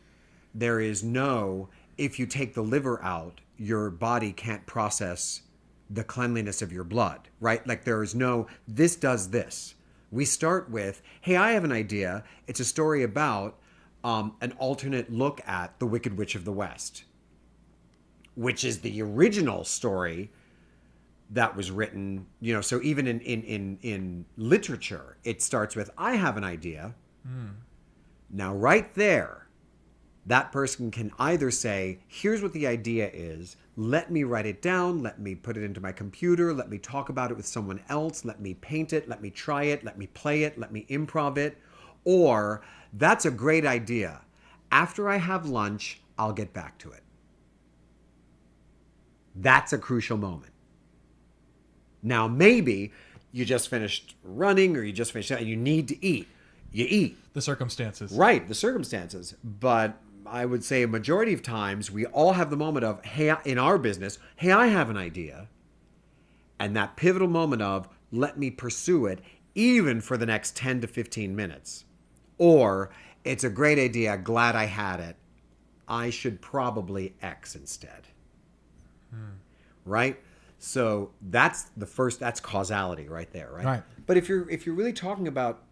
There is no, if you take the liver out, your body can't process the cleanliness of your blood, right? Like there is no, this does this. We start with, hey, I have an idea. It's a story about an alternate look at the Wicked Witch of the West, which is the original story that was written, so even in literature, it starts with, I have an idea. Now, right there, that person can either say, here's what the idea is. Let me write it down. Let me put it into my computer. Let me talk about it with someone else. Let me paint it. Let me try it. Let me play it. Let me improv it. Or, that's a great idea. After I have lunch, I'll get back to it. That's a crucial moment. Now, maybe you just finished running or you just finished and you need to eat. You eat. The circumstances. Right, the circumstances. But I would say a majority of times we all have the moment of, hey, in our business, hey, I have an idea. And that pivotal moment of, let me pursue it even for the next 10 to 15 minutes. Or, it's a great idea, glad I had it. I should probably X instead. Right? So that's that's causality right there, right? But if you're really talking about,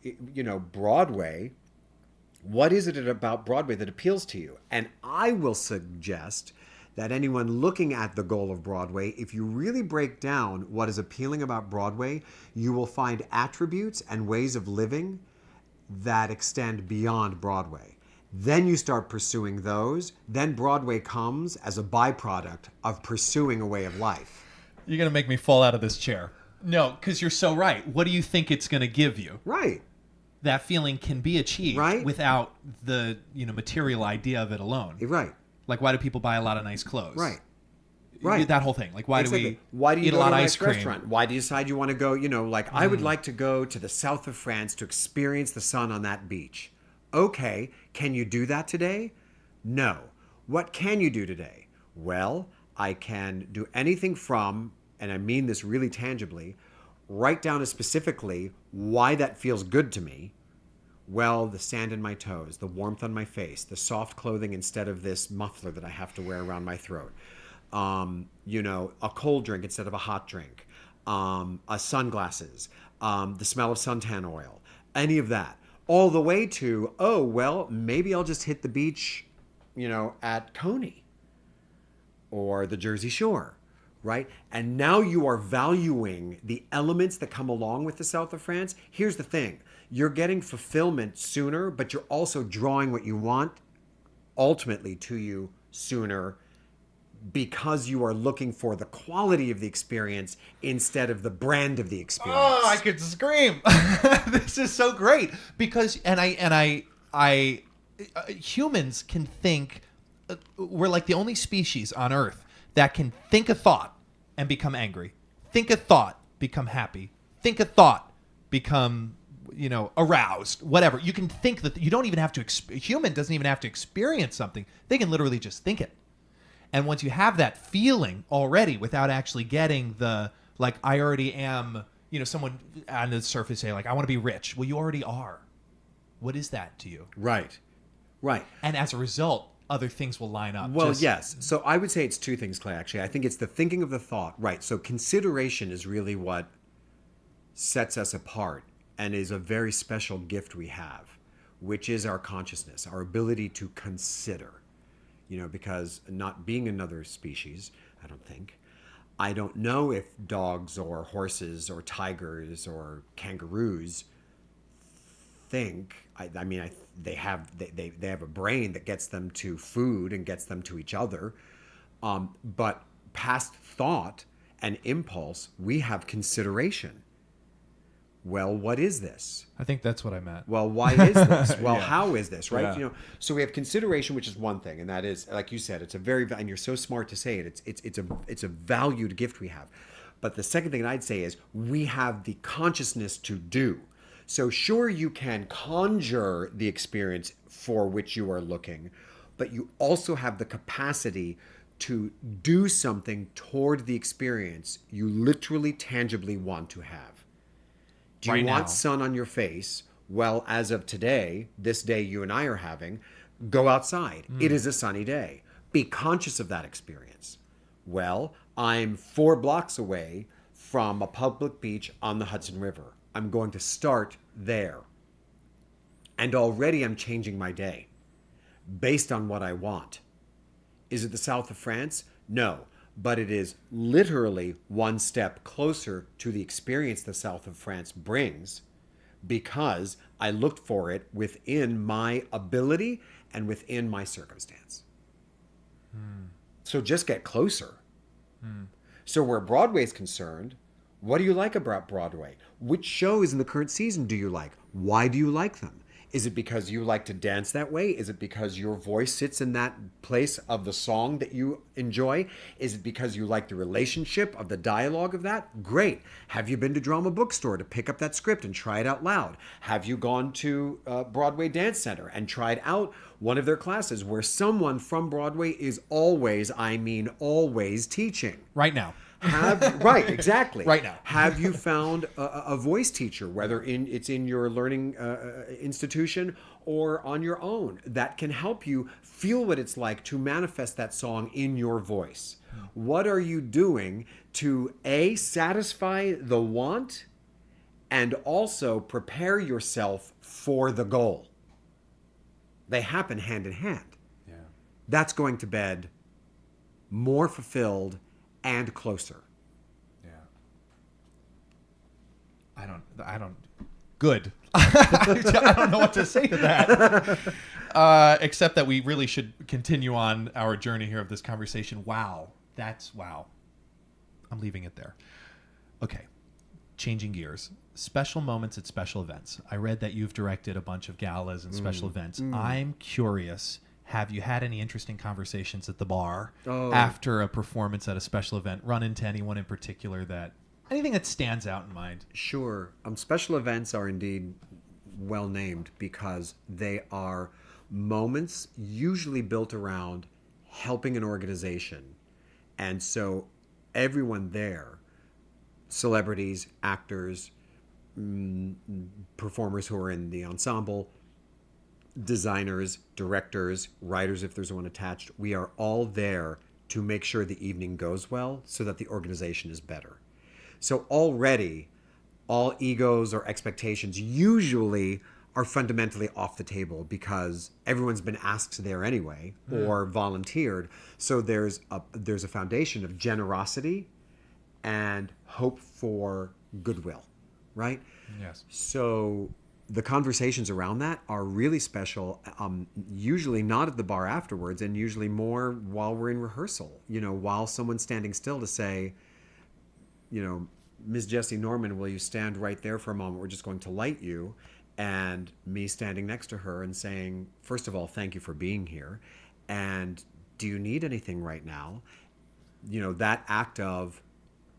Broadway, what is it about Broadway that appeals to you? And I will suggest that anyone looking at the goal of Broadway, if you really break down what is appealing about Broadway, you will find attributes and ways of living that extend beyond Broadway. Then you start pursuing those. Then Broadway comes as a byproduct of pursuing a way of life. You're going to make me fall out of this chair. No, because you're so right. What do you think it's going to give you? Right. That feeling can be achieved without the material idea of it alone. Right. Like, why do people buy a lot of nice clothes? Right. That whole thing. Like, why do you eat a lot of ice cream? Restaurant? Why do you decide you want to go, I would like to go to the south of France to experience the sun on that beach. Okay, can you do that today? No. What can you do today? Well, I can do anything from, and I mean this really tangibly, write down specifically why that feels good to me. Well, the sand in my toes, the warmth on my face, the soft clothing instead of this muffler that I have to wear around my throat. A cold drink instead of a hot drink. Sunglasses, the smell of suntan oil, any of that. All the way to, oh, well, maybe I'll just hit the beach, at Coney or the Jersey Shore, right? And now you are valuing the elements that come along with the south of France. Here's the thing. You're getting fulfillment sooner, but you're also drawing what you want ultimately to you sooner because you are looking for the quality of the experience instead of the brand of the experience. Oh, I could scream. This is so great because humans can think. We're like the only species on Earth that can think a thought and become angry. Think a thought, become happy. Think a thought, become aroused. Whatever. You can think that. You don't even have to. A human doesn't even have to experience something. They can literally just think it. And once you have that feeling already without actually getting the, like, I already am, someone on the surface say, like, I want to be rich. Well, you already are. What is that to you? Right. And as a result, other things will line up. Well, yes. So I would say it's two things, Clay, actually. I think it's the thinking of the thought. Right. So consideration is really what sets us apart and is a very special gift we have, which is our consciousness, our ability to consider. Because not being another species, I don't know if dogs or horses or tigers or kangaroos think. They have a brain that gets them to food and gets them to each other, but past thought and impulse, we have consideration. Well, what is this? I think that's what I meant. Well, why is this? Well, Yeah. How is this, right? Yeah. So we have consideration, which is one thing, and that is, like you said, it's a very, and you're so smart to say it. It's a valued gift we have. But the second thing I'd say is we have the consciousness to do. So sure, you can conjure the experience for which you are looking, but you also have the capacity to do something toward the experience you literally, tangibly want to have. Do you Right want now. sun on your face? Well, as of today, this day you and I are having, go outside. It is a sunny day. Be conscious of that experience. Well, I'm 4 blocks away from a public beach on the Hudson River. I'm going to start there. And already I'm changing my day based on what I want. Is it the south of France? No. But it is literally one step closer to the experience the south of France brings because I looked for it within my ability and within my circumstance. So just get closer. So where Broadway is concerned, what do you like about Broadway? Which shows in the current season do you like? Why do you like them? Is it because you like to dance that way? Is it because your voice sits in that place of the song that you enjoy? Is it because you like the relationship of the dialogue of that? Great. Have you been to Drama Bookstore to pick up that script and try it out loud? Have you gone to Broadway Dance Center and tried out one of their classes where someone from Broadway is always teaching? Right now. Right, exactly. Right now. Have you found a voice teacher, whether it's in your learning institution or on your own, that can help you feel what it's like to manifest that song in your voice? What are you doing to A, satisfy the want and also prepare yourself for the goal? They happen hand in hand. Yeah. That's going to bed more fulfilled and closer. Yeah. I don't. Good. I don't know what to say to that. Except that we really should continue on our journey here of this conversation. Wow. Wow. I'm leaving it there. Okay. Changing gears. Special moments at special events. I read that you've directed a bunch of galas and special events. I'm curious. Have you had any interesting conversations at the bar after a performance at a special event? Run into anyone in particular anything that stands out in mind? Sure. Special events are indeed well named because they are moments usually built around helping an organization. And so everyone there, celebrities, actors, performers who are in the ensemble, designers, directors, writers if there's one attached, we are all there to make sure the evening goes well so that the organization is better. So already all egos or expectations usually are fundamentally off the table because everyone's been asked there anyway or volunteered. So there's a foundation of generosity and hope for goodwill, right? Yes. So the conversations around that are really special, usually not at the bar afterwards, and usually more while we're in rehearsal, while someone's standing still to say, Ms. Jessie Norman, will you stand right there for a moment? We're just going to light you. And me standing next to her and saying, first of all, thank you for being here. And do you need anything right now? That act of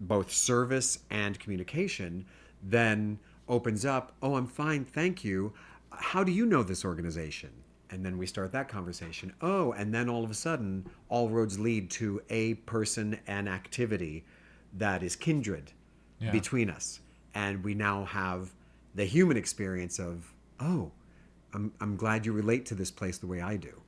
both service and communication then opens up, oh, I'm fine, thank you. How do you know this organization? And then we start that conversation. Oh, and then all of a sudden, all roads lead to a person and activity that is kindred between us. And we now have the human experience of, oh, I'm glad you relate to this place the way I do.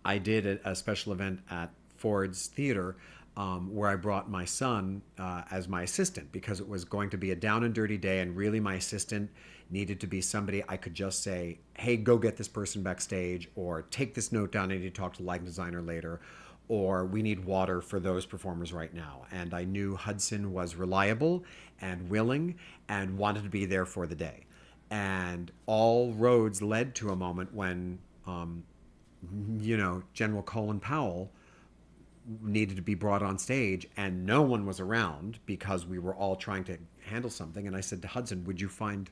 I did a special event at Ford's Theater where I brought my son as my assistant because it was going to be a down and dirty day, and really my assistant needed to be somebody I could just say, hey, go get this person backstage, or take this note down, I need to talk to the lighting designer later, or we need water for those performers right now. And I knew Hudson was reliable and willing and wanted to be there for the day. And all roads led to a moment when, General Colin Powell needed to be brought on stage, and no one was around because we were all trying to handle something. And I said to Hudson, would you find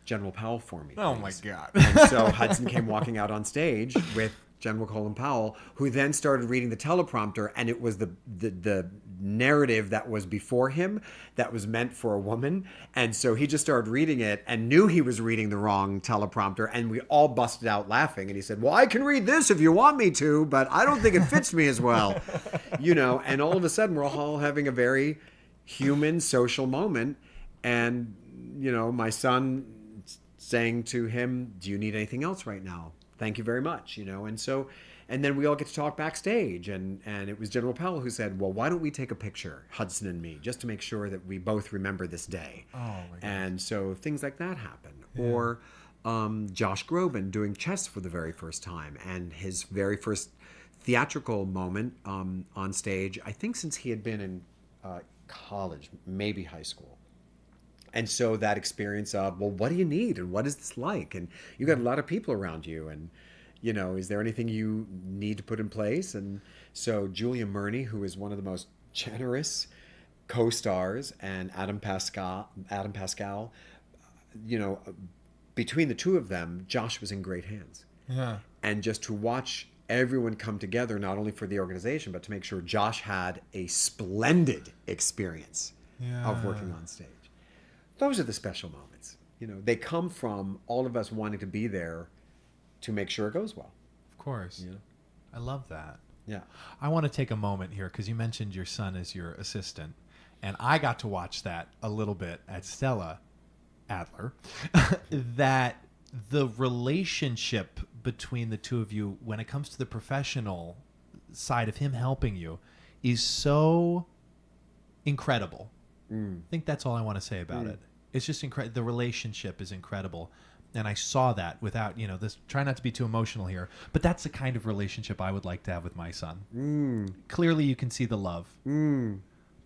General Powell for me, please? Oh my God. And so Hudson came walking out on stage with General Colin Powell, who then started reading the teleprompter, and it was the narrative that was before him that was meant for a woman. And so he just started reading it and knew he was reading the wrong teleprompter, and we all busted out laughing. And he said, well, I can read this if you want me to, but I don't think it fits me as well. And all of a sudden we're all having a very human social moment. And, my son saying to him, do you need anything else right now? Thank you very much, and then we all get to talk backstage, and it was General Powell who said, well, why don't we take a picture, Hudson and me, just to make sure that we both remember this day. Oh, my God. And so things like that happen. Yeah. Or Josh Groban doing chess for the very first time, and his very first theatrical moment on stage, I think since he had been in college, maybe high school. And so that experience of, well, what do you need? And what is this like? And you got a lot of people around you. And, is there anything you need to put in place? And so Julia Murney, who is one of the most generous co-stars, and Adam Pascal, between the two of them, Josh was in great hands. Yeah. And just to watch everyone come together, not only for the organization, but to make sure Josh had a splendid experience of working on stage. Those are the special moments. They come from all of us wanting to be there to make sure it goes well. Of course. I love that. Yeah. I want to take a moment here because you mentioned your son as your assistant, and I got to watch that a little bit at Stella Adler, that the relationship between the two of you when it comes to the professional side of him helping you is so incredible. I think that's all I want to say about it. It's just incredible. The relationship is incredible. And I saw that without, this, try not to be too emotional here, but that's the kind of relationship I would like to have with my son. Clearly you can see the love,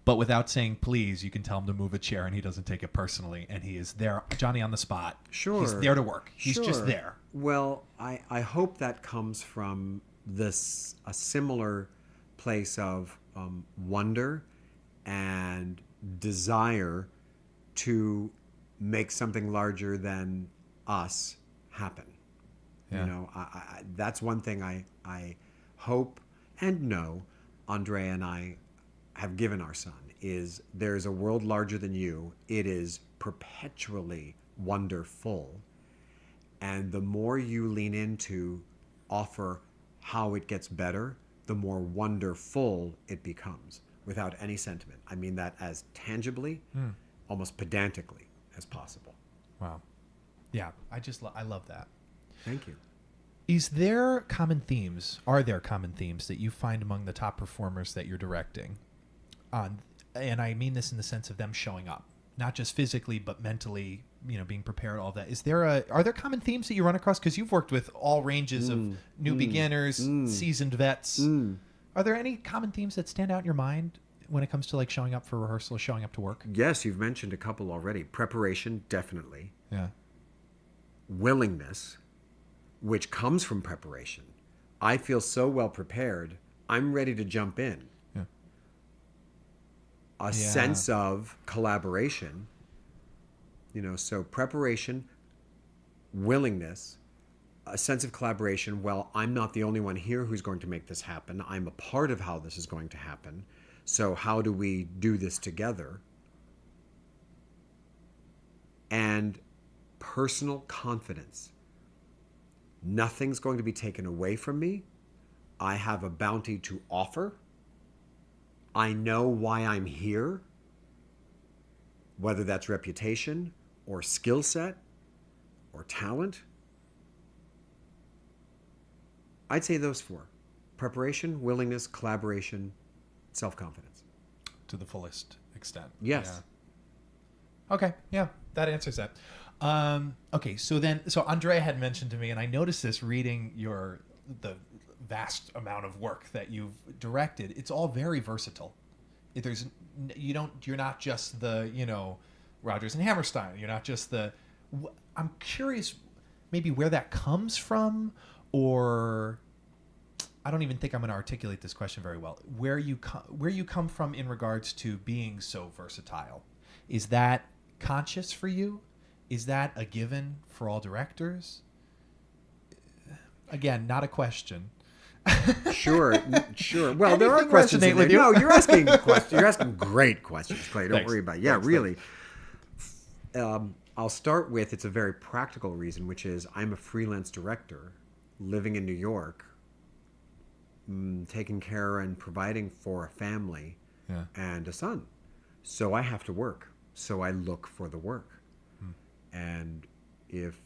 but without saying please, you can tell him to move a chair and he doesn't take it personally. And he is there, Johnny on the spot. Sure. He's there to work. He's just there. Well, I hope that comes from a similar place of wonder and desire to make something larger than us happen. Yeah. That's one thing I hope and know Andrea and I have given our son is there's a world larger than you. It is perpetually wonderful. And the more you lean into offer how it gets better, the more wonderful it becomes without any sentiment. I mean that as tangibly, almost pedantically as possible. Wow. Yeah, I love that. Thank you. Are there common themes that you find among the top performers that you're directing? And I mean this in the sense of them showing up, not just physically, but mentally, being prepared, all that. Are there common themes that you run across? Because you've worked with all ranges of new beginners, seasoned vets. Are there any common themes that stand out in your mind when it comes to like showing up for rehearsal, showing up to work? Yes, you've mentioned a couple already. Preparation, definitely. Yeah. Willingness, which comes from preparation. I feel so well prepared, I'm ready to jump in. Yeah. A sense of collaboration, so preparation, willingness, a sense of collaboration. Well, I'm not the only one here who's going to make this happen. I'm a part of how this is going to happen. So how do we do this together? And personal confidence. Nothing's going to be taken away from me. I have a bounty to offer. I know why I'm here, whether that's reputation or skill set or talent. I'd say those four: preparation, willingness, collaboration, self-confidence. To the fullest extent. Yes. Yeah. Okay. Yeah, that answers that. Okay. So Andrea had mentioned to me, and I noticed this reading the vast amount of work that you've directed. It's all very versatile. You're not just the, Rodgers and Hammerstein. You're not just I'm curious maybe where that comes from, or I don't even think I'm going to articulate this question very well. Where you come from in regards to being so versatile. Is that conscious for you? Is that a given for all directors? Again, not a question. Sure. Well, there are questions in there. with you? No, you're asking questions. You're asking great questions, Clay. Don't Thanks. worry about it. Yeah, Thanks, really. I'll start with, it's a very practical reason, which is I'm a freelance director living in New York, taking care and providing for a family and a son. So I have to work. So I look for the work. And if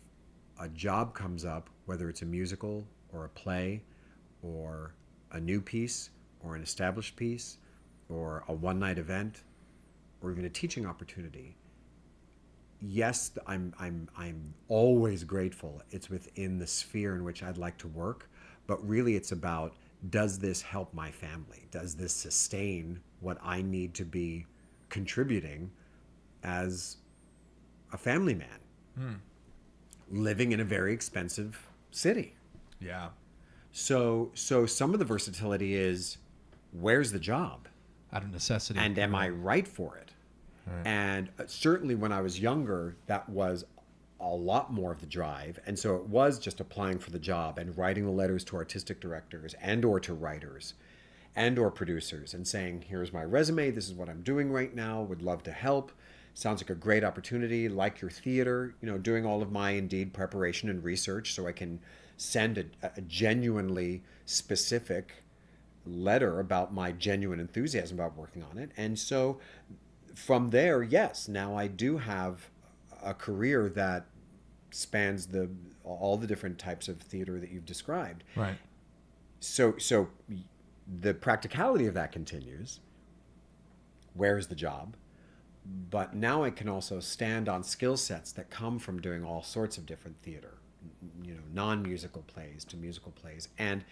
a job comes up, whether it's a musical or a play or a new piece or an established piece or a one-night event or even a teaching opportunity, yes, I'm always grateful it's within the sphere in which I'd like to work, but really it's about, does this help my family? Does this sustain what I need to be contributing as a family man living in a very expensive city? Yeah. So some of the versatility is, where's the job? Out of necessity. And am I right for it? Right. And certainly when I was younger, that was a lot more of the drive. And so it was just applying for the job and writing the letters to artistic directors and or to writers and or producers and saying, here's my resume, this is what I'm doing right now, would love to help. Sounds like a great opportunity, like your theater, doing all of my Indeed preparation and research so I can send a genuinely specific letter about my genuine enthusiasm about working on it. And so from there, yes, now I do have a career that spans all the different types of theater that you've described. Right. So the practicality of that continues. Where's the job? But now I can also stand on skill sets that come from doing all sorts of different theater, non-musical plays to musical plays. And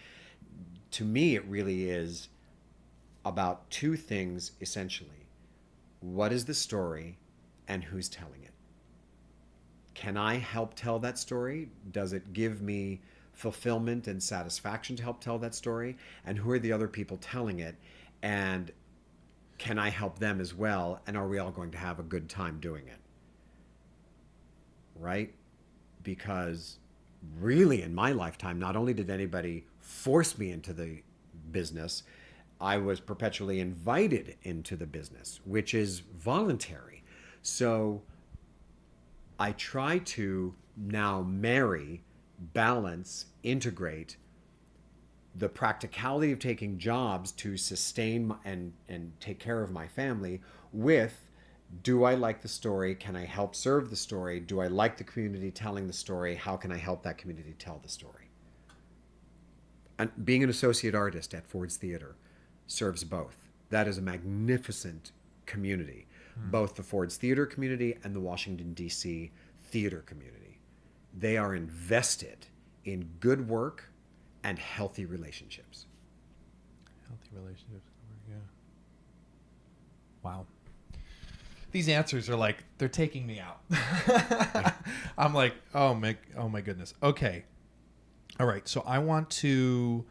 to me, it really is about two things, essentially. What is the story and who's telling it? Can I help tell that story? Does it give me fulfillment and satisfaction to help tell that story? And who are the other people telling it? And can I help them as well? And are we all going to have a good time doing it? Right? Because really in my lifetime, not only did anybody force me into the business, I was perpetually invited into the business, which is voluntary. So I try to now marry, balance, integrate the practicality of taking jobs to sustain and take care of my family with, do I like the story? Can I help serve the story? Do I like the community telling the story? How can I help that community tell the story? And being an associate artist at Ford's Theater serves both. That is a magnificent community, both the Ford's Theater community and the Washington, D.C. theater community. They are invested in good work and healthy relationships. Healthy relationships, yeah. Wow. These answers are like, they're taking me out. I'm like, oh my goodness. Okay. All right. So I want to,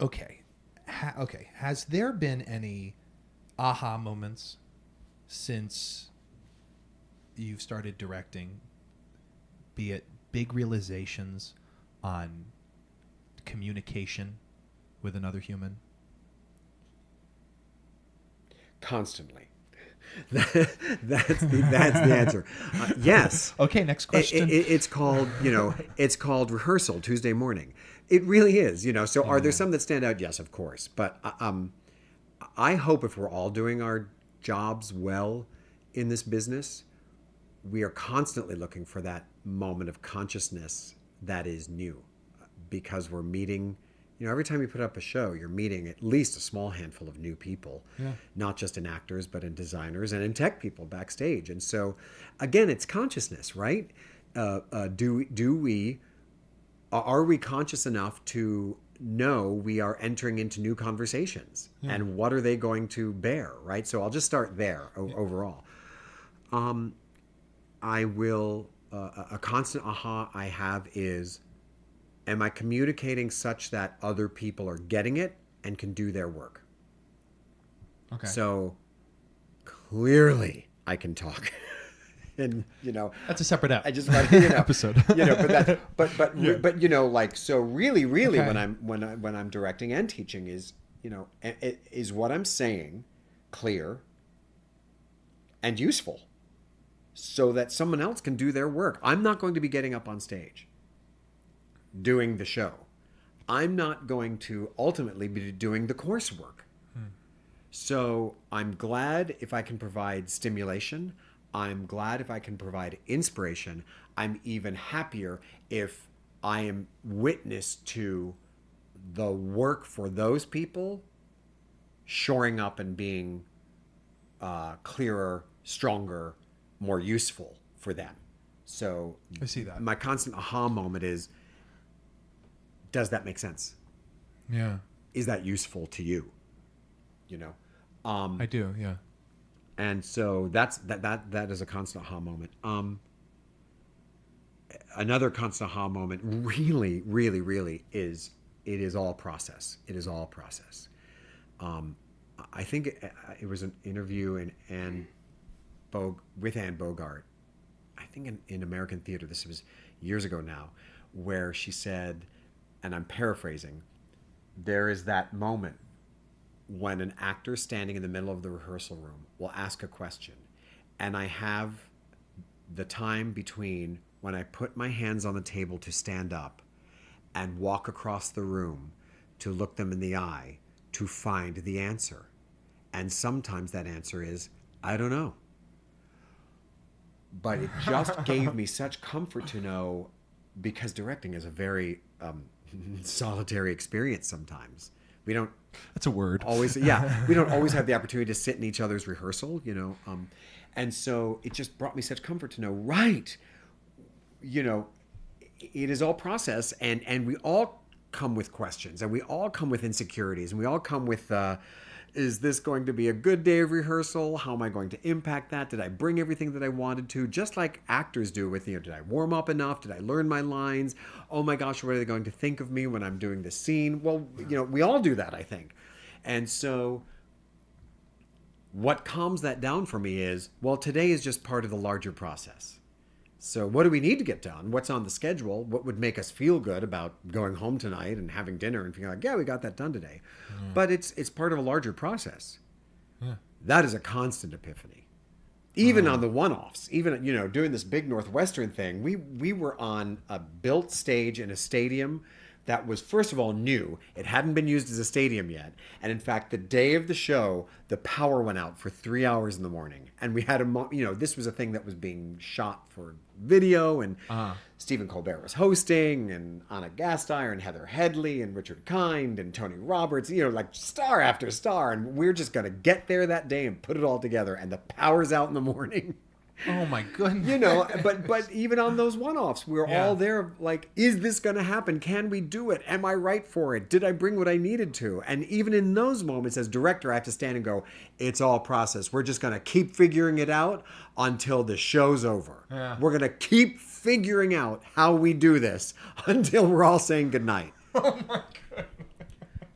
okay. Has there been any aha moments since you've started directing, be it big realizations on communication with another human? Constantly. That's the answer. Yes. Okay, next question. It's called, it's called rehearsal Tuesday morning. It really is, So are there some that stand out? Yes, of course. But I hope if we're all doing our jobs well in this business, we are constantly looking for that moment of consciousness that is new, because we're meeting. Every time you put up a show, you're meeting at least a small handful of new people, not just in actors, but in designers and in tech people backstage. And so, again, it's consciousness, right? Are we conscious enough to know we are entering into new conversations, and what are they going to bear, right? So I'll just start there overall. I will, a constant aha I have is, am I communicating such that other people are getting it and can do their work? Okay. So clearly I can talk. And that's a separate I just want to, episode. But so really Okay. when I'm directing and teaching is is what I'm saying clear and useful so that someone else can do their work. I'm not going to be getting up on stage doing the show. I'm not going to ultimately be doing the coursework. So I'm glad if I can provide stimulation. I'm glad if I can provide inspiration. I'm even happier if I am witness to the work for those people shoring up and being clearer, stronger, more useful for them. So I see that. My constant aha moment is, does that make sense? Yeah. Is that useful to you? I do, yeah. And so that is a constant aha moment. Another constant aha moment really, really, really is, it is all process. It is all process. I think it was an interview with Anne Bogart, I think in American theater, this was years ago now, where she said, and I'm paraphrasing, there is that moment when an actor standing in the middle of the rehearsal room will ask a question, and I have the time between when I put my hands on the table to stand up and walk across the room to look them in the eye to find the answer. And sometimes that answer is, I don't know. But it just gave me such comfort to know, because directing is a very solitary experience sometimes. We don't That's a word. always, we don't always have the opportunity to sit in each other's rehearsal, and so it just brought me such comfort to know, right, it is all process, and we all come with questions, and we all come with insecurities, and we all come with, is this going to be a good day of rehearsal? How am I going to impact that? Did I bring everything that I wanted to? Just like actors do with, did I warm up enough? Did I learn my lines? Oh my gosh, what are they going to think of me when I'm doing this scene? Well, we all do that, I think. And so what calms that down for me is, well, today is just part of the larger process. So what do we need to get done? What's on the schedule? What would make us feel good about going home tonight and having dinner and feeling like, yeah, we got that done today. But it's part of a larger process. That is a constant epiphany. Even on the one-offs, even, doing this big Northwestern thing, we were on a built stage in a stadium that was, first of all, new. It hadn't been used as a stadium yet. And in fact, the day of the show, the power went out for 3 hours in the morning. And we had this was a thing that was being shot for video, and Stephen Colbert was hosting, and Anna Gasteyer and Heather Headley and Richard Kind and Tony Roberts, like star after star. And we're just going to get there that day and put it all together. And the power's out in the morning. Oh my goodness. You know, but even on those one-offs, we're Yeah. all there like, is this going to happen? Can we do it? Am I right for it? Did I bring what I needed to? And even in those moments as director, I have to stand and go, it's all process. We're just going to keep figuring it out until the show's over. Yeah. We're going to keep figuring out how we do this until we're all saying goodnight. Oh my god.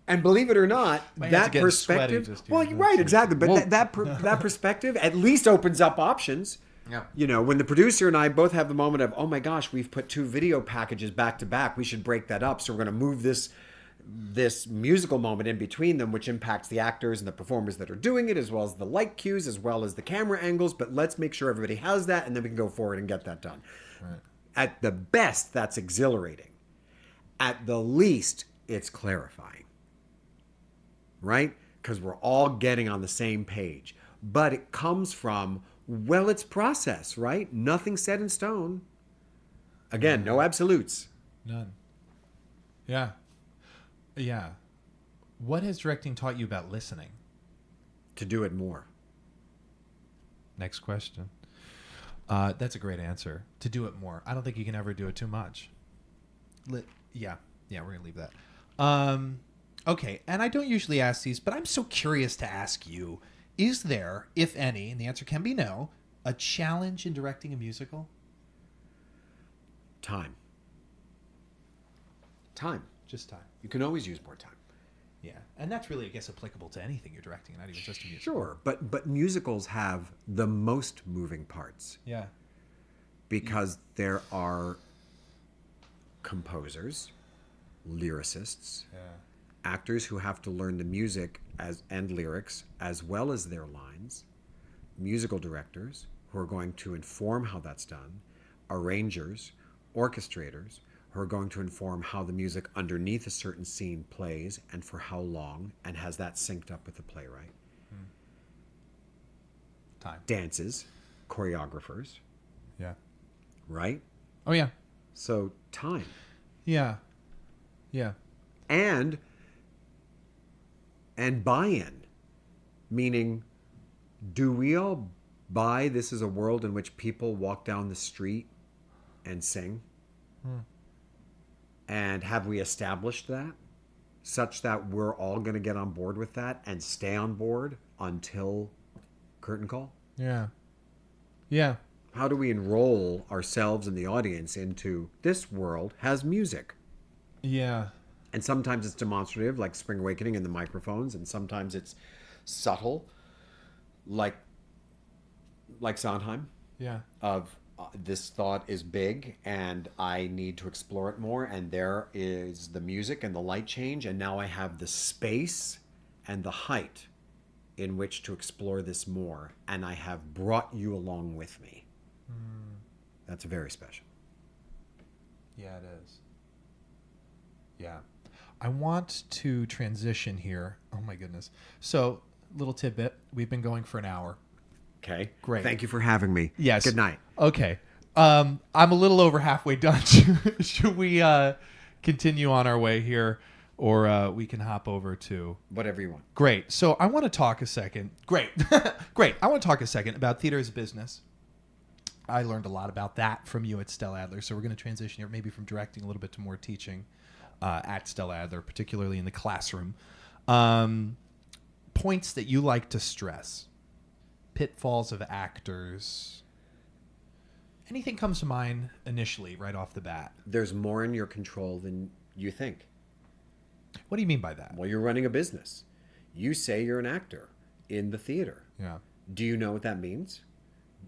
And believe it or not, My hands that are getting sweaty perspective. just Well, hearing right, that. exactly. But Whoa. that perspective at least opens up options. Yeah. You know, when the producer and I both have the moment of, oh my gosh, we've put 2 video packages back to back. We should break that up. So we're going to move this musical moment in between them, which impacts the actors and the performers that are doing it, as well as the light cues, as well as the camera angles. But let's make sure everybody has that, and then we can go forward and get that done. Right. At the best, that's exhilarating. At the least, it's clarifying. Right? Because we're all getting on the same page. But it comes from, well, it's process, right? Nothing set in stone. Again, no absolutes. None. Yeah. Yeah. What has directing taught you about listening? To do it more. Next question. That's a great answer. To do it more. I don't think you can ever do it too much. Yeah, we're going to leave that. Okay, and I don't usually ask these, but I'm so curious to ask you, is there, if any, and the answer can be no, a challenge in directing a musical? Time. Time. Just time. You can always use more time. Yeah, and that's really, I guess, applicable to anything you're directing, not even just a musical. Sure, but musicals have the most moving parts Yeah. because there are composers, lyricists, actors who have to learn the music and lyrics as well as their lines, musical directors who are going to inform how that's done, arrangers, orchestrators who are going to inform how the music underneath a certain scene plays and for how long, and has that synced up with the playwright. Time. Dances, choreographers, Yeah. right? Oh, yeah. So time. Yeah. Yeah. And buy-in, meaning, do we all buy this is a world in which people walk down the street and sing? And have we established that such that we're all going to get on board with that and stay on board until curtain call? Yeah. Yeah. How do we enroll ourselves and the audience into this world has music? Yeah. And sometimes it's demonstrative, like Spring Awakening and the microphones, and sometimes it's subtle, like Sondheim, Yeah. of this thought is big and I need to explore it more, and there is the music and the light change, and now I have the space and the height in which to explore this more, and I have brought you along with me. That's very special. Yeah, it is. Yeah. I want to transition here. Oh, my goodness. So, little tidbit. We've been going for an hour. Okay. Great. Thank you for having me. Yes. Good night. Okay. I'm a little over halfway done. Should we continue on our way here, or we can hop over to... Whatever you want. Great. So I want to talk a second. Great. Great. I want to talk a second about theater as a business. I learned a lot about that from you at Stella Adler. So we're going to transition here maybe from directing a little bit to more teaching at Stella Adler, particularly in the classroom. Points that you like to stress. Pitfalls of actors. Anything comes to mind initially right off the bat? There's more in your control than you think. What do you mean by that? Well, you're running a business. You say you're an actor in the theater. Yeah. Do you know what that means?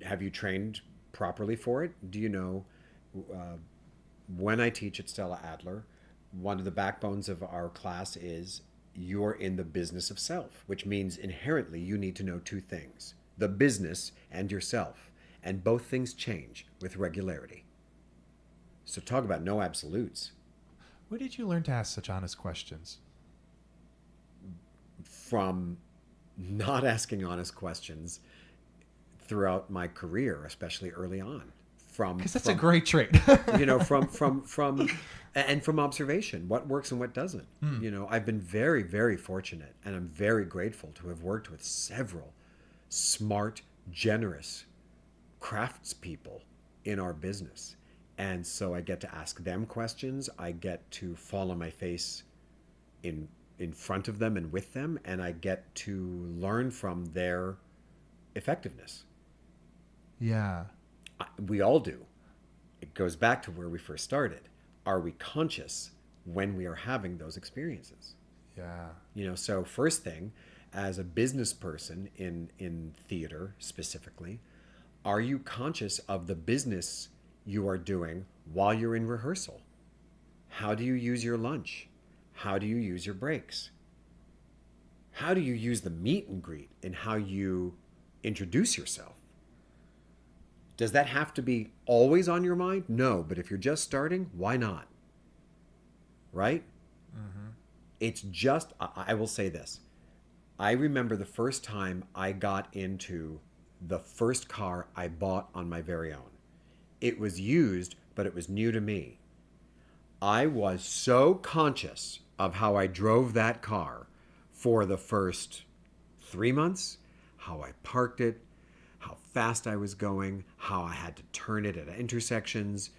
Have you trained properly for it? Do you know, when I teach at Stella Adler, one of the backbones of our class is you're in the business of self, which means inherently you need to know 2 things, the business and yourself. And both things change with regularity. So talk about no absolutes. Where did you learn to ask such honest questions? From not asking honest questions throughout my career, especially early on. Because that's a great trait. You know, from observation, what works and what doesn't. You know, I've been very, very fortunate, and I'm very grateful to have worked with several smart, generous craftspeople in our business. And so I get to ask them questions. I get to fall on my face in front of them and with them, and I get to learn from their effectiveness. Yeah. We all do. It goes back to where we first started. Are we conscious when we are having those experiences? Yeah. You know, so first thing, as a business person in theater specifically, are you conscious of the business you are doing while you're in rehearsal? How do you use your lunch? How do you use your breaks? How do you use the meet and greet in how you introduce yourself? Does that have to be always on your mind? No, but if you're just starting, why not? Right? Mm-hmm. It's just, I will say this. I remember the first time I got into the first car I bought on my very own. It was used, but it was new to me. I was so conscious of how I drove that car for the first 3 months, how I parked it, how fast I was going, how I had to turn it at intersections,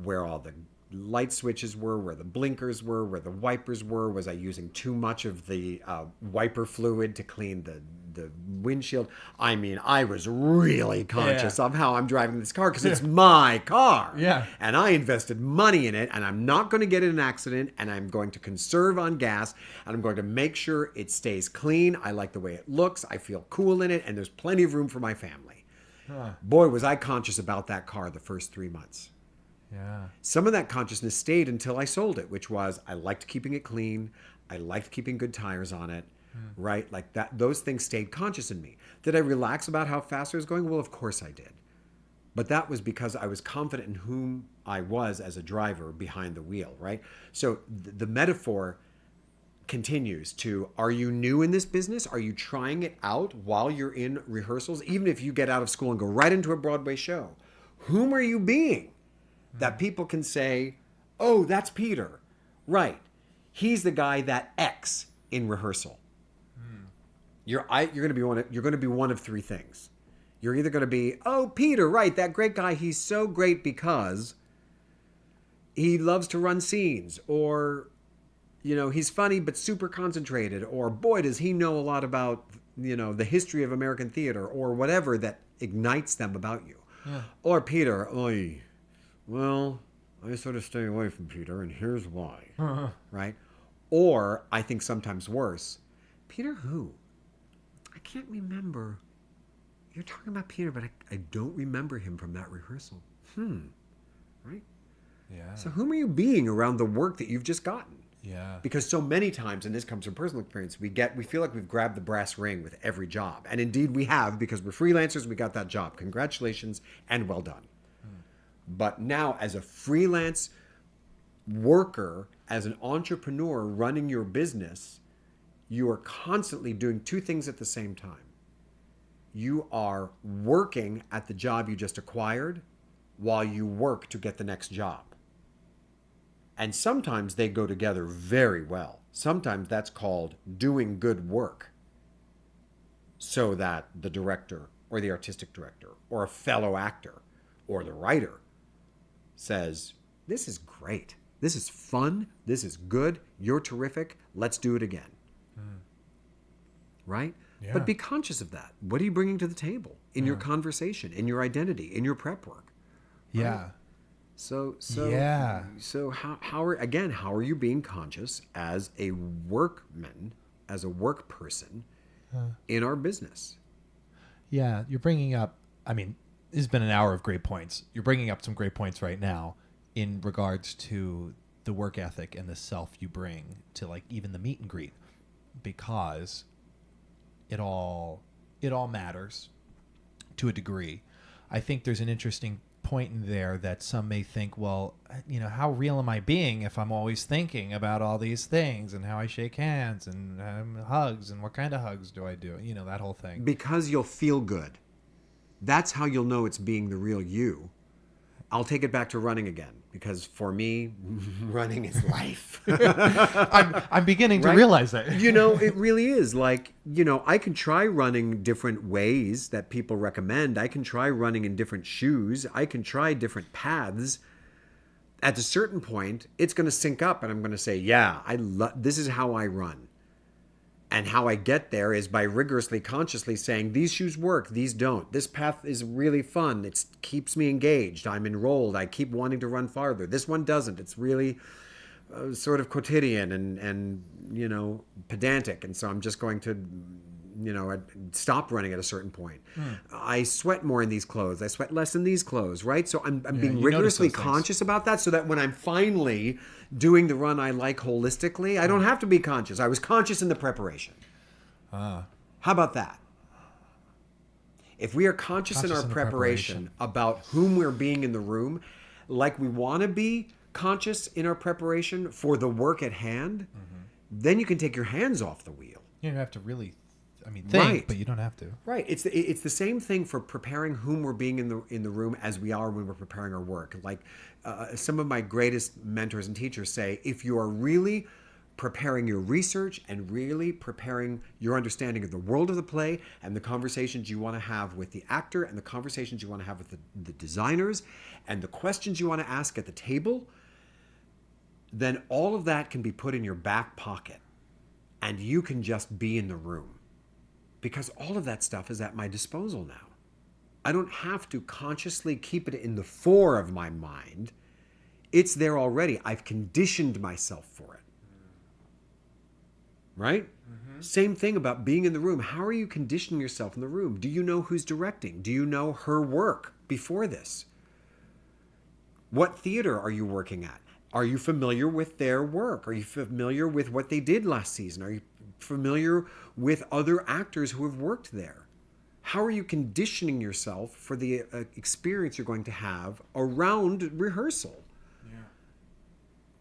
where all the light switches were, where the blinkers were, where the wipers were. Was I using too much of the wiper fluid to clean the windshield? I mean, I was really conscious of how I'm driving this car because it's my car. Yeah. And I invested money in it, and I'm not going to get in an accident, and I'm going to conserve on gas, and I'm going to make sure it stays clean. I like the way it looks. I feel cool in it, and there's plenty of room for my family. Boy, was I conscious about that car the first 3 months. Yeah. Some of that consciousness stayed until I sold it, which was I liked keeping it clean. I liked keeping good tires on it, right? Like that, those things stayed conscious in me. Did I relax about how fast I was going? Well, of course I did. But that was because I was confident in whom I was as a driver behind the wheel, right? So the metaphor continues to, are you new in this business? Are you trying it out while you're in rehearsals? Even if you get out of school and go right into a Broadway show, whom are you being? That people can say, oh, that's Peter. Right. He's the guy that X in rehearsal. You're going to be one of three things. You're either going to be, oh, Peter, right, that great guy. He's so great because he loves to run scenes, or, you know, he's funny but super concentrated, or boy, does he know a lot about, you know, the history of American theater, or whatever that ignites them about you. Yeah. Or Peter, oy. Well, I sort of stay away from Peter, and here's why. Right? Or, I think sometimes worse, Peter who? I can't remember. You're talking about Peter, but I don't remember him from that rehearsal. Right? Yeah. So whom are you being around the work that you've just gotten? Yeah. Because so many times, and this comes from personal experience, we feel like we've grabbed the brass ring with every job. And indeed we have, because we're freelancers, we got that job. Congratulations, and well done. But now, as a freelance worker, as an entrepreneur running your business, you are constantly doing two things at the same time. You are working at the job you just acquired while you work to get the next job. And sometimes they go together very well. Sometimes that's called doing good work, so that the director or the artistic director or a fellow actor or the writer says, this is great. This is fun. This is good. You're terrific. Let's do it again. Right? Yeah. But be conscious of that. What are you bringing to the table in your conversation, in your identity, in your prep work? Right? Yeah. So how are you being conscious as a workman, as a work person in our business? Yeah, you're bringing up, I mean, this has been an hour of great points. You're bringing up some great points right now in regards to the work ethic and the self you bring to, like, even the meet and greet, because it all matters to a degree. I think there's an interesting point in there that some may think, well, you know, how real am I being if I'm always thinking about all these things and how I shake hands and hugs and what kind of hugs do I do? You know, that whole thing. Because you'll feel good. That's how you'll know it's being the real you. I'll take it back to running again, because for me, running is life. I'm beginning to Right? realize that. You know, it really is. Like, you know, I can try running different ways that people recommend. I can try running in different shoes. I can try different paths. At a certain point, it's going to sync up, and I'm going to say, yeah, this is how I run. And how I get there is by rigorously, consciously saying, these shoes work, these don't. This path is really fun. It keeps me engaged. I'm enrolled. I keep wanting to run farther. This one doesn't. It's really sort of quotidian and you know, pedantic. And so I'm just going to, you know, I'd stop running at a certain point. I sweat more in these clothes. I sweat less in these clothes, right? So I'm being you notice rigorously those things. conscious about that, so that when I'm finally doing the run I like holistically, I don't have to be conscious. I was conscious in the preparation. How about that? If we are conscious in our in the preparation about whom we're being in the room, like we want to be conscious in our preparation for the work at hand, then you can take your hands off the wheel. You don't have to really, think, Right. but you don't have to. Right. It's the same thing for preparing whom we're being in the room as we are when we're preparing our work. Like some of my greatest mentors and teachers say, if you are really preparing your research and really preparing your understanding of the world of the play and the conversations you want to have with the actor and the conversations you want to have with the designers and the questions you want to ask at the table, then all of that can be put in your back pocket and you can just be in the room. Because all of that stuff is at my disposal now. I don't have to consciously keep it in the fore of my mind. It's there already. I've conditioned myself for it. Right? Same thing about being in the room. How are you conditioning yourself in the room? Do you know who's directing? Do you know her work before this? What theater are you working at? Are you familiar with their work? Are you familiar with what they did last season? Are you familiar with other actors who have worked there? How are you conditioning yourself for the experience you're going to have around rehearsal?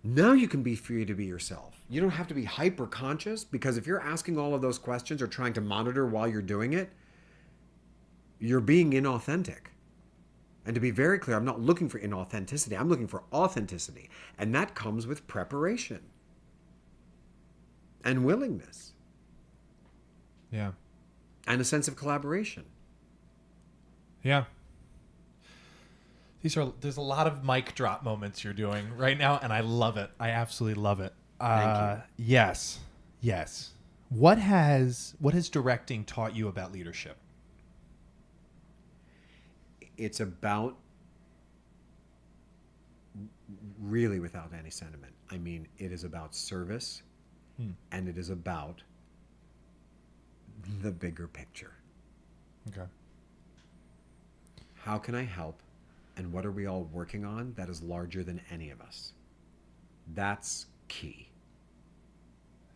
Now you can be free to be yourself. You don't have to be hyper conscious, because if you're asking all of those questions or trying to monitor while you're doing it, you're being inauthentic. And to be very clear, I'm not looking for inauthenticity. I'm looking for authenticity. And that comes with preparation and willingness Yeah. and a sense of collaboration. Yeah. There's a lot of mic drop moments you're doing right now, and I love it. I absolutely love it. Thank you. Yes. Yes. What has directing taught you about leadership? It's about, really without any sentiment, I mean, it is about service and it is about the bigger picture. Okay. How can I help? And what are we all working on that is larger than any of us? That's key.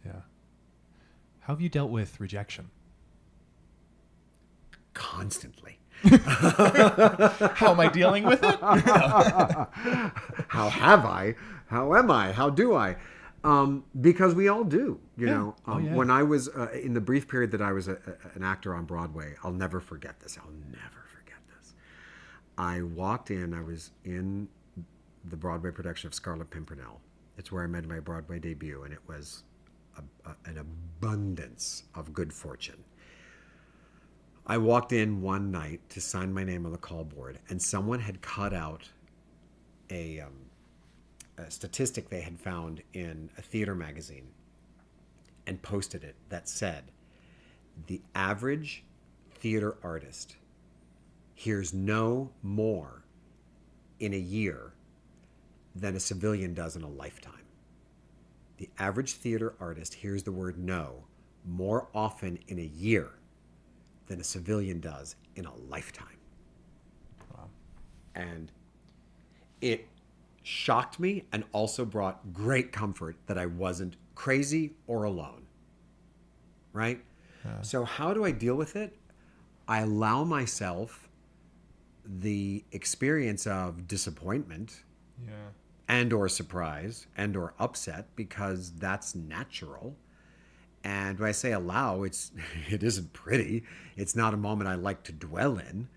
Yeah. How have you dealt with rejection? Constantly. How am I dealing with it? How have I? How am I? How do I? Because we all do, you know. Yeah. When I was in the brief period that I was an actor on Broadway, I'll never forget this. I walked in. I was in the Broadway production of Scarlet Pimpernel. It's where I made my Broadway debut, and it was an abundance of good fortune. I walked in one night to sign my name on the call board, and someone had cut out a statistic they had found in a theater magazine and posted it that said, the average theater artist hears no more in a year than a civilian does in a lifetime. The average theater artist hears the word no more often in a year than a civilian does in a lifetime. Wow. And it shocked me and also brought great comfort that I wasn't crazy or alone. Right? Yeah. So how do I deal with it? I allow myself the experience of disappointment and or surprise and or upset, because that's natural. And when I say allow, it isn't pretty. It's not a moment I like to dwell in.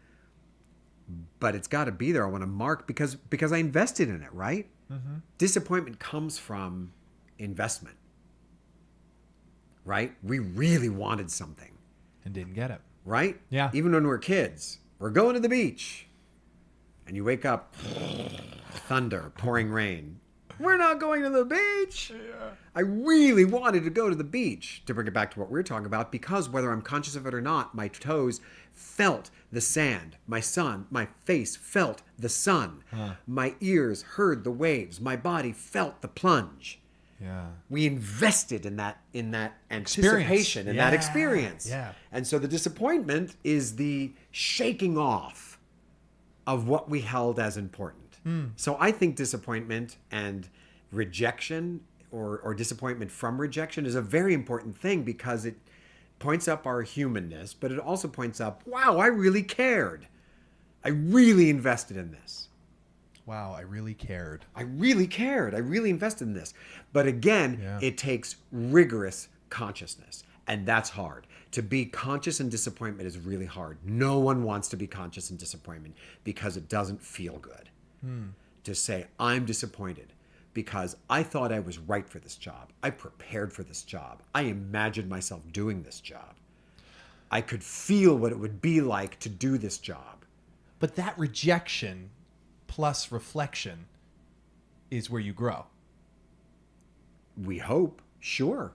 but it's got to be there. I want to mark because I invested in it, right? Disappointment comes from investment, right? We really wanted something, And didn't get it. right? Yeah. Even when we're kids, we're going to the beach, and you wake up, thunder, pouring rain. We're not going to the beach. I really wanted to go to the beach, to bring it back to what we were talking about, because whether I'm conscious of it or not, my toes felt the sand. My face felt the sun. My ears heard the waves. My body felt the plunge. Yeah. We invested in that anticipation, in that experience. Yeah. And so the disappointment is the shaking off of what we held as important. So I think disappointment and rejection or disappointment from rejection is a very important thing because it points up our humanness, but it also points up, wow, I really cared. I really invested in this. Wow, I really cared. I really cared. I really invested in this. But again, it takes rigorous consciousness. And that's hard. To be conscious in disappointment is really hard. No one wants to be conscious in disappointment because it doesn't feel good. To say, I'm disappointed because I thought I was right for this job. I prepared for this job. I imagined myself doing this job. I could feel what it would be like to do this job. But that rejection plus reflection is where you grow. We hope, sure.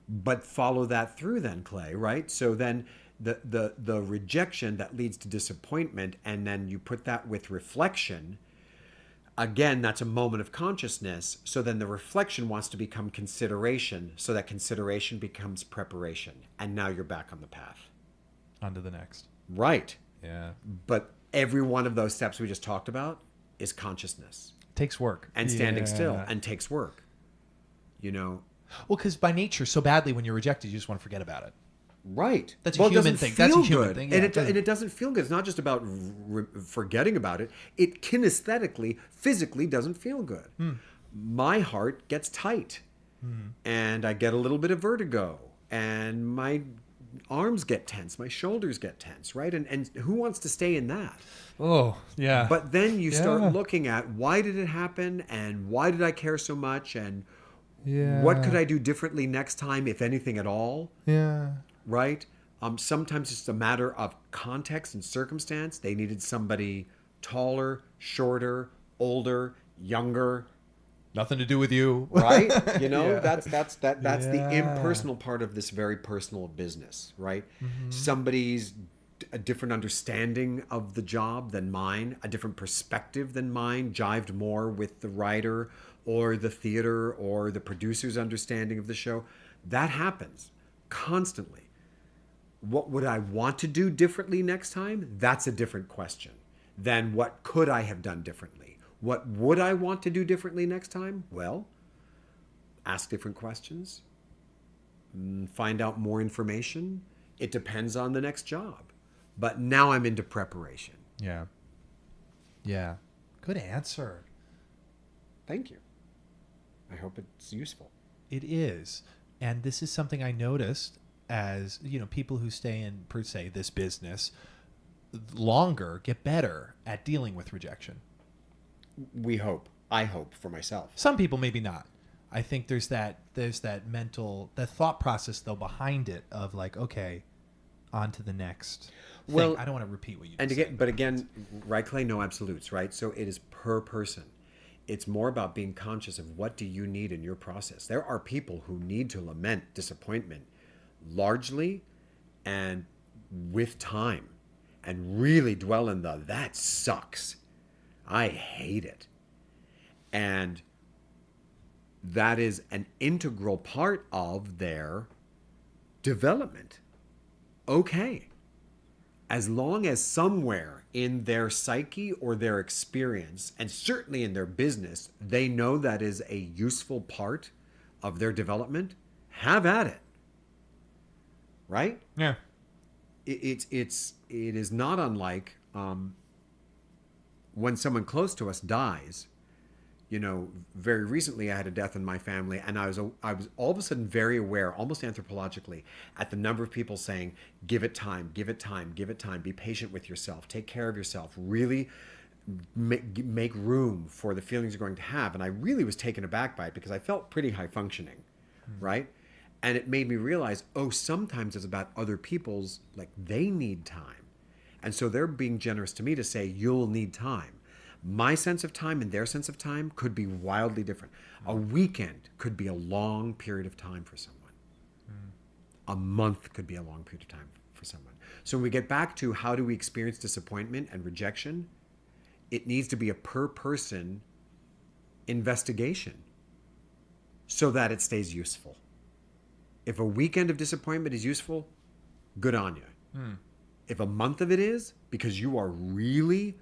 But follow that through then, Clay, right? So then the rejection that leads to disappointment, and then you put that with reflection, again, that's a moment of consciousness. So then the reflection wants to become consideration, so that consideration becomes preparation. And now you're back on the path. On to the next. Right. Yeah. But every one of those steps we just talked about is consciousness. Takes work. And standing still, and takes work. You know? Well, because by nature, so badly when you're rejected, you just want to forget about it. Right. That's a human thing. That's a human thing. And it doesn't feel good. It's not just about forgetting about it. It kinesthetically, physically doesn't feel good. My heart gets tight. And I get a little bit of vertigo. And my arms get tense. My shoulders get tense, right? And who wants to stay in that? Oh, yeah. But then you start looking at why did it happen? And why did I care so much? And what could I do differently next time, if anything at all? Yeah. Right? Sometimes it's a matter of context and circumstance. They needed somebody taller, shorter, older, younger. Nothing to do with you. Right? You know, that's the impersonal part of this very personal business, right? Somebody's a different understanding of the job than mine, a different perspective than mine, jived more with the writer or the theater or the producer's understanding of the show. That happens constantly. What would I want to do differently next time? That's a different question than what could I have done differently. What would I want to do differently next time? Well, ask different questions, find out more information. It depends on the next job. But now I'm into preparation. Yeah. Yeah. Good answer. Thank you. I hope it's useful. It is. And this is something I noticed as, you know, people who stay in, per se, this business longer get better at dealing with rejection. We hope. I hope for myself. Some people maybe not. I think there's that mental, that thought process though behind it of like, okay, on to the next thing. Well, I don't want to repeat what you and just again, said. but again, right, Clay? No absolutes, right? So it is per person. It's more about being conscious of what do you need in your process. There are people who need to lament disappointment largely and with time and really dwell in that sucks. I hate it. And that is an integral part of their development. Okay. As long as somewhere in their psyche or their experience, and certainly in their business, they know that is a useful part of their development, have at it. Right? Yeah. It is not unlike when someone close to us dies. very recently I had a death in my family, and I was all of a sudden very aware, almost anthropologically, at the number of people saying, give it time, give it time, give it time, be patient with yourself, take care of yourself, really make room for the feelings you're going to have. And I really was taken aback by it because I felt pretty high functioning, right? And it made me realize, sometimes it's about other people's, like, they need time. And so they're being generous to me to say, you'll need time. My sense of time and their sense of time could be wildly different. A weekend could be a long period of time for someone. A month could be a long period of time for someone. So when we get back to how do we experience disappointment and rejection, it needs to be a per person investigation so that it stays useful. If a weekend of disappointment is useful, good on you. If a month of it is, because you are really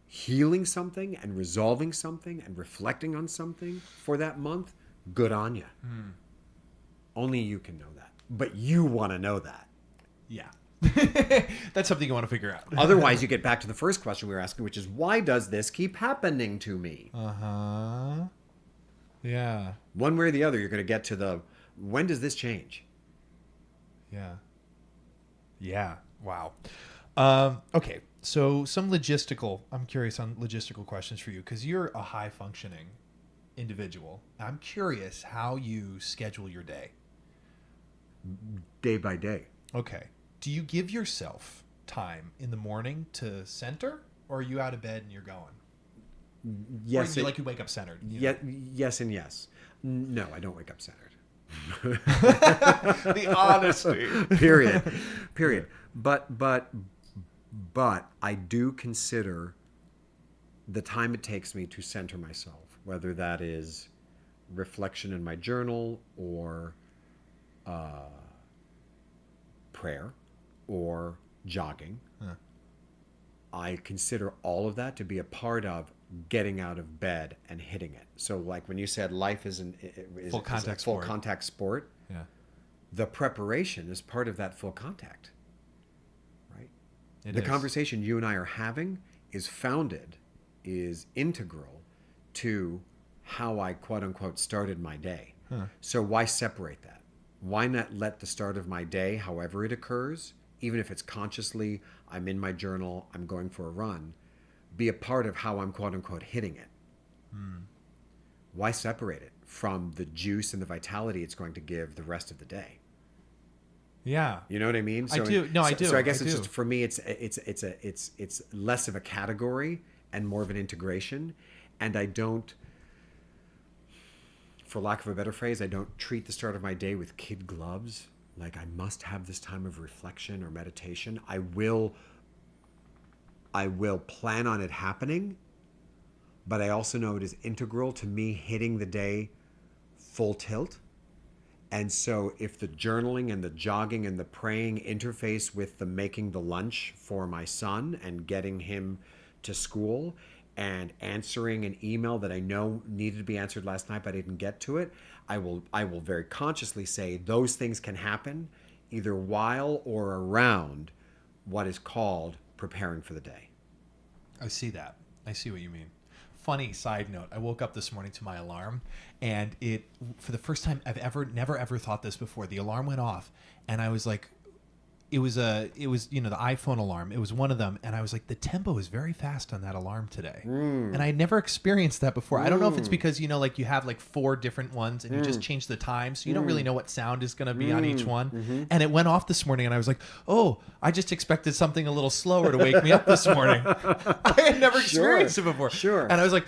healing something and resolving something and reflecting on something for that month, good on you. Only you can know that. But you want to know that. Yeah. That's something you want to figure out. Otherwise, you get back to the first question we were asking, which is, why does this keep happening to me? Yeah. One way or the other, you're going to get to the, when does this change? Yeah. Wow. Okay. So I'm curious on logistical questions for you, because you're a high functioning individual. I'm curious how you schedule your day. Day by day. Okay. Do you give yourself time in the morning to center, or are you out of bed and you're going? Yes. Or you wake up centered? Yes and yes. No, I don't wake up centered. The honesty. Period. But I do consider the time it takes me to center myself, whether that is reflection in my journal or prayer or jogging. I consider all of that to be a part of getting out of bed and hitting it. So like when you said life is Full contact a full sport. contact sport, Yeah. the preparation is part of that full contact. Right? It The is. conversation you and I are having is integral to how I quote unquote started my day. So why separate that? Why not let the start of my day, however it occurs, even if it's consciously, I'm in my journal, I'm going for a run, be a part of how I'm quote unquote hitting it? Why separate it from the juice and the vitality it's going to give the rest of the day? Yeah. You know what I mean? I do. No, I do. So I guess I it's do. just, for me, it's less of a category and more of an integration. And I don't, for lack of a better phrase, I don't treat the start of my day with kid gloves. Like I must have this time of reflection or meditation. I will plan on it happening, but I also know it is integral to me hitting the day full tilt. And so if the journaling and the jogging and the praying interface with the making the lunch for my son and getting him to school and answering an email that I know needed to be answered last night, but I didn't get to it, I will very consciously say those things can happen either while or around what is called preparing for the day. I see that. I see what you mean. Funny side note, I woke up this morning to my alarm, and it, for the first time I've never ever thought this before, the alarm went off, and I was like, it was the iPhone alarm. It was one of them, and I was like, the tempo is very fast on that alarm today. And I never experienced that before. I don't know if it's because, you have like 4 different ones, and you just change the time, so you don't really know what sound is going to be on each one. And it went off this morning, and I was like, oh, I just expected something a little slower to wake me up this morning. I had never experienced it before. Sure. And I was like,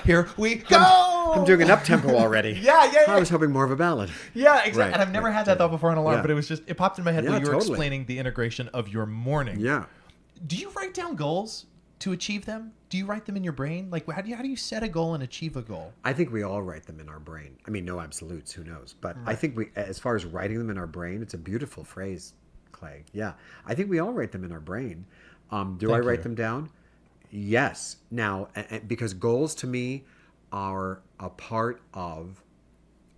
here we go. I'm doing an up-tempo already. Yeah. I was hoping more of a ballad. Yeah, exactly. Right, And I've never had that thought before on an alarm, Yeah. but it popped in my head Yeah, while you were totally. explaining the integration of your morning. Yeah. Do you write down goals to achieve them? Do you write them in your brain? Like, how do you set a goal and achieve a goal? I think we all write them in our brain. I mean, no absolutes, who knows? But I think as far as writing them in our brain, it's a beautiful phrase, Clay. Yeah. I think we all write them in our brain. Do I write them down? Yes. Now, because goals to me are a part of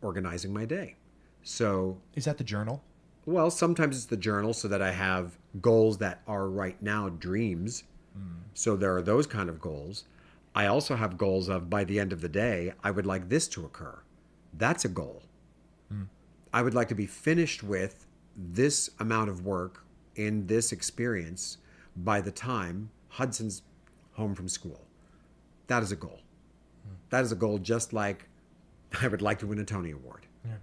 organizing my day. So, Is that the journal? well, sometimes it's the journal so that I have goals that are right now dreams. So there are those kind of goals. I also have goals of, by the end of the day, I would like this to occur. That's a goal. I would like to be finished with this amount of work in this experience by the time Hudson's home from school. That is a goal. That is a goal, just like I would like to win a Tony Award. Yeah.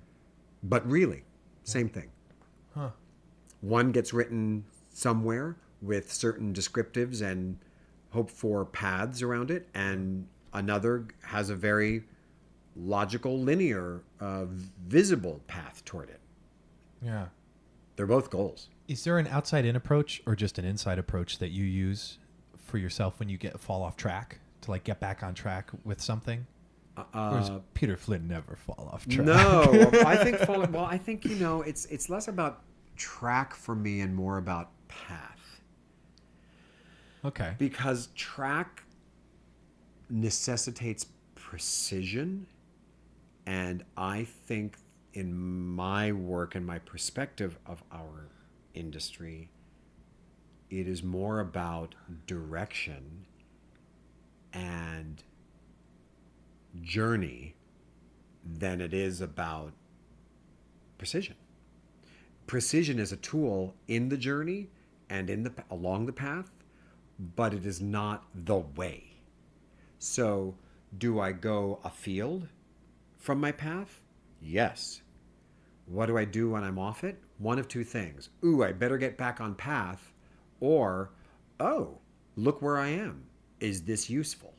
But really, same thing. Huh. One gets written somewhere with certain descriptives and hope for paths around it, and another has a very logical, linear, visible path toward it. Yeah. They're both goals. Is there an outside-in approach or just an inside approach that you use for yourself when you fall off track to like get back on track with something? Or does Peter Flynn never fall off track? No, I think I think it's less about track for me and more about path. Okay. Because track necessitates precision, and I think in my work and my perspective of our industry, it is more about direction and journey than it is about precision. Precision is a tool in the journey and along the path, but it is not the way. So, do I go afield from my path? Yes. What do I do when I'm off it? One of two things. Ooh, I better get back on path. Or, oh, look where I am. Is this useful?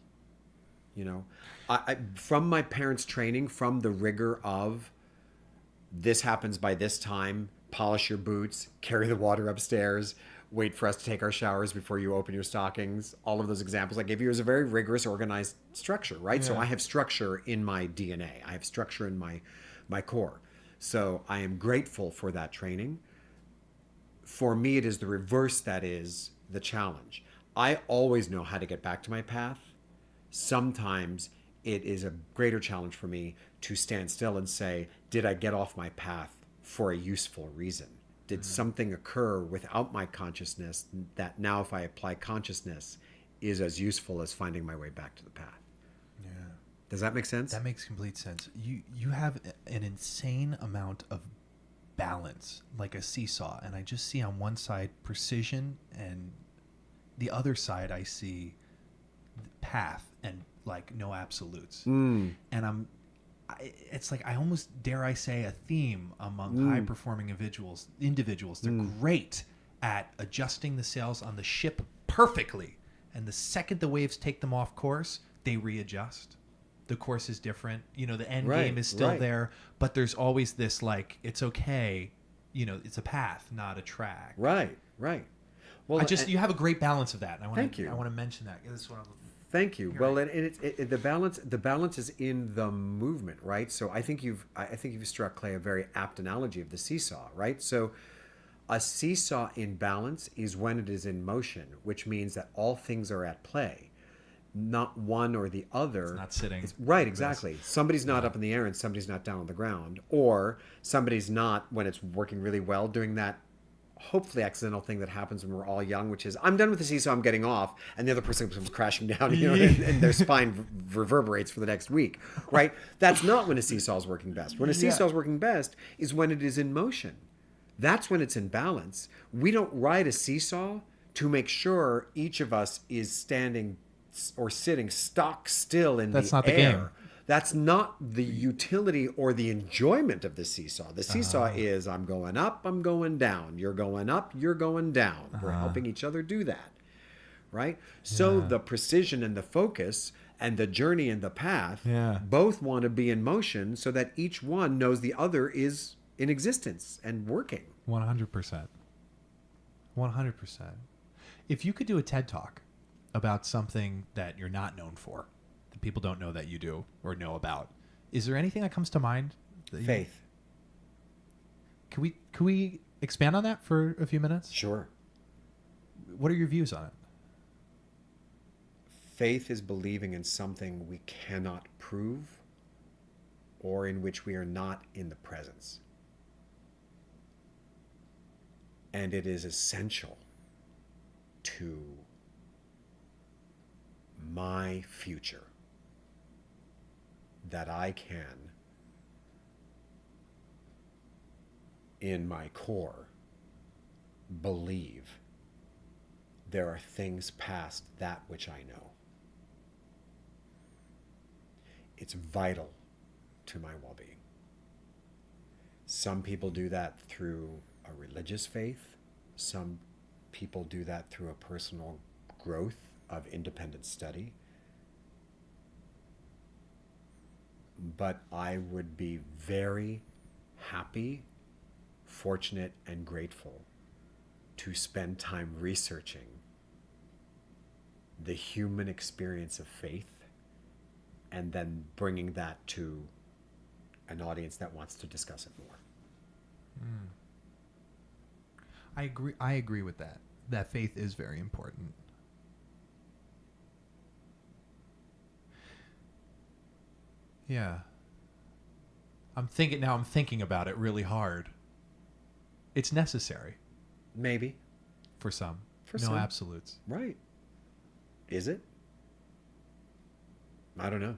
From my parents' training, from the rigor of this happens by this time, polish your boots, carry the water upstairs, wait for us to take our showers before you open your stockings. All of those examples I gave you is a very rigorous, organized structure, right? Yeah. So I have structure in my DNA. I have structure in my core. So I am grateful for that training. For me, it is the reverse that is the challenge. I always know how to get back to my path. Sometimes it is a greater challenge for me to stand still and say, did I get off my path for a useful reason? Did something occur without my consciousness that now, if I apply consciousness, is as useful as finding my way back to the path? Yeah. Does that make sense? That makes complete sense. You have an insane amount of balance, like a seesaw, and I just see on one side precision, and the other side I see path and like no absolutes. And it's like I almost dare I say a theme among high performing individuals. They're great at adjusting the sails on the ship perfectly, and the second the waves take them off course, they readjust. The course is different. The end game is still there, but there's always this like, it's okay. It's a path, not a track. Right. Well, you have a great balance of that. And thank you. I want to mention that. This is what I'm Thank you. Well, and the balance is in the movement, right? So I think you've struck, Clay, a very apt analogy of the seesaw, right? So a seesaw in balance is when it is in motion, which means that all things are at play, not one or the other. It's not sitting. Right, exactly. Somebody's not up in the air and somebody's not down on the ground, or somebody's not, when it's working really well, doing that hopefully accidental thing that happens when we're all young, which is I'm done with the seesaw, I'm getting off, and the other person comes crashing down, and their spine reverberates for the next week, right? That's not when a seesaw is working best. When a seesaw is working best is when it is in motion. That's when it's in balance. We don't ride a seesaw to make sure each of us is standing or sitting stock still in That's the not air. the game. That's not the utility or the enjoyment of the seesaw. The seesaw is I'm going up, I'm going down. You're going up, you're going down. We're helping each other do that, right? So the precision and the focus and the journey and the path both want to be in motion so that each one knows the other is in existence and working. 100%. 100%. If you could do a TED Talk about something that you're not known for, that people don't know that you do or know about, is there anything that comes to mind? Faith. Can we expand on that for a few minutes? Sure. What are your views on it? Faith is believing in something we cannot prove or in which we are not in the presence. And it is essential to my future, that I can, in my core, believe there are things past that which I know. It's vital to my well-being. Some people do that through a religious faith. Some people do that through a personal growth of independent study. But I would be very happy, fortunate, and grateful to spend time researching the human experience of faith and then bringing that to an audience that wants to discuss it more. I agree with that. That faith is very important. Yeah. I'm thinking about it really hard. It's necessary. Maybe. For some. For no some. absolutes. Right. Is it? I don't know.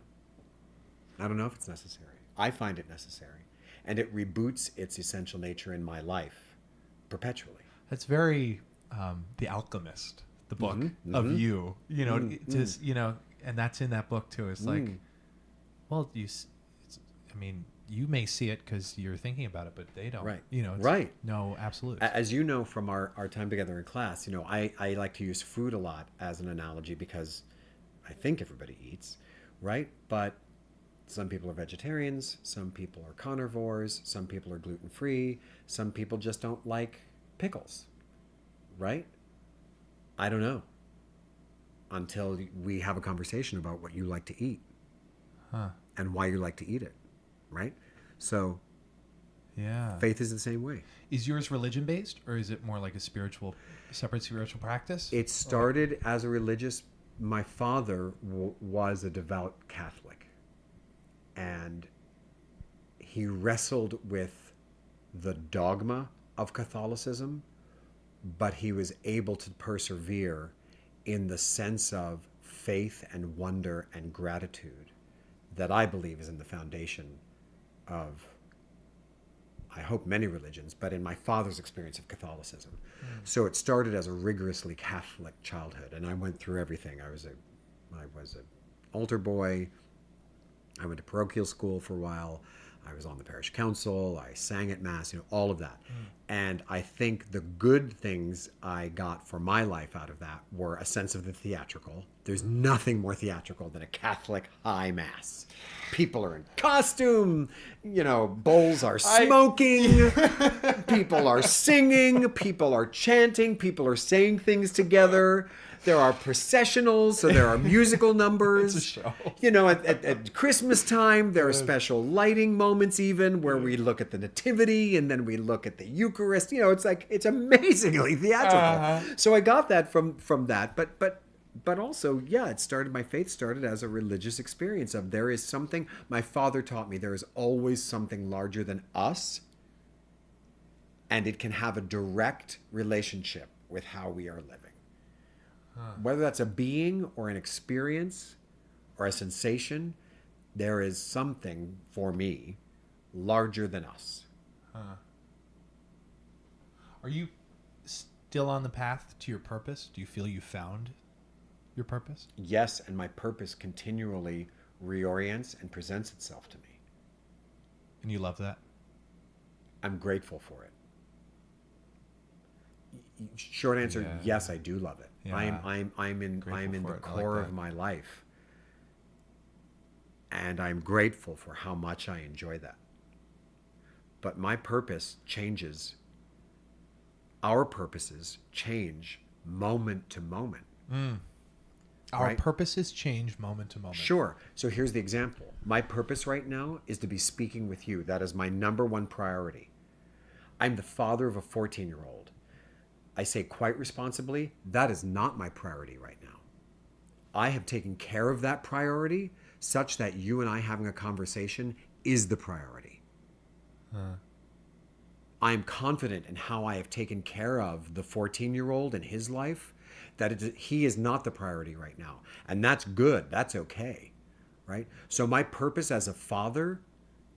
I don't know if it's necessary. I find it necessary. And it reboots its essential nature in my life perpetually. That's very The Alchemist, the book of you. You know, just, you know, and that's in that book too. It's like, well, you may see it because you're thinking about it, but they don't. Right. You know, it's right. No absolutes. As you know from our time together in class, you know, I like to use food a lot as an analogy because I think everybody eats, right? But some people are vegetarians, some people are carnivores, some people are gluten-free, some people just don't like pickles, right? I don't know until we have a conversation about what you like to eat and why you like to eat it, right? So yeah. faith is the same way. Is yours religion based, or is it more like a separate spiritual practice? It started as a religious. My father was a devout Catholic, and he wrestled with the dogma of Catholicism, but he was able to persevere in the sense of faith and wonder and gratitude that I believe is in the foundation of, I hope, many religions, but in my father's experience of Catholicism. So it started as a rigorously Catholic childhood, and I went through everything. I was an altar boy. I went to parochial school for a while. I was on the parish council. I sang at Mass, you know, all of that. And I think the good things I got for my life out of that were a sense of the theatrical. There's nothing more theatrical than a Catholic high Mass. People are in costume, you know, bowls are smoking, people are singing, people are chanting, people are saying things together. There are processionals, so there are musical numbers. It's a show. You know, at Christmas time, there are special lighting moments even where we look at the Nativity and then we look at the Eucharist. You know, it's like, it's amazingly theatrical. So I got that from that. But also, yeah, my faith started as a religious experience of there is something, my father taught me, there is always something larger than us, and it can have a direct relationship with how we are living. Whether that's a being or an experience or a sensation, there is something for me larger than us. Are you still on the path to your purpose? Do you feel you found your purpose? Yes, and my purpose continually reorients and presents itself to me. And you love that? I'm grateful for it. Short answer, yes, I do love it. Yeah. I'm in the core I like of my life. And I'm grateful for how much I enjoy that. But my purpose changes. Our purposes change moment to moment. Our Right? purposes change moment to moment. Sure. So here's the example. My purpose right now is to be speaking with you. That is my number one priority. I'm the father of a 14-year-old. I say quite responsibly, that is not my priority right now. I have taken care of that priority such that you and I having a conversation is the priority. I am confident in how I have taken care of the 14-year-old and his life, he is not the priority right now. And that's good. That's okay. Right? So my purpose as a father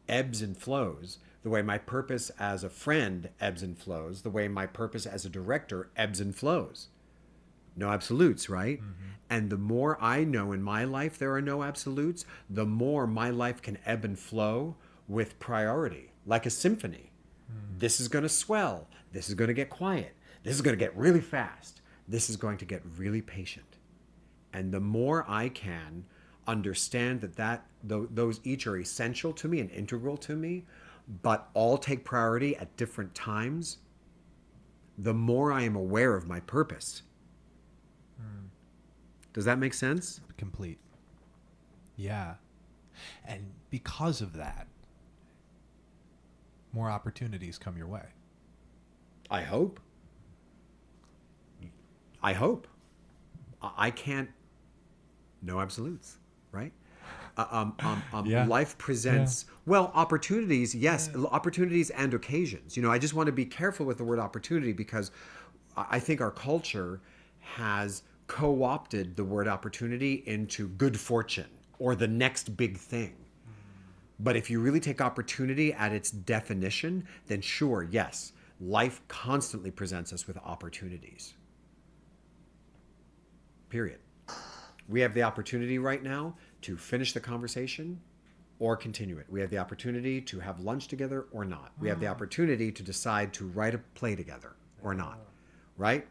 ebbs and flows the way my purpose as a friend ebbs and flows, the way my purpose as a director ebbs and flows. No absolutes, right? And the more I know in my life there are no absolutes, the more my life can ebb and flow with priority, like a symphony. This is going to swell. This is going to get quiet. This is going to get really fast. This is going to get really patient. And the more I can understand that those each are essential to me and integral to me, but all take priority at different times, the more I am aware of my purpose. Does that make sense? Complete. Yeah. And because of that, more opportunities come your way. I hope. I can't. No absolutes, right? Yeah. Life presents, well, opportunities, yes, opportunities and occasions. I just want to be careful with the word opportunity because I think our culture has co-opted the word opportunity into good fortune or the next big thing. But if you really take opportunity at its definition, then sure, yes, life constantly presents us with opportunities. Period. We have the opportunity right now to finish the conversation or continue it. We have the opportunity to have lunch together or not. We have the opportunity to decide to write a play together or not, right?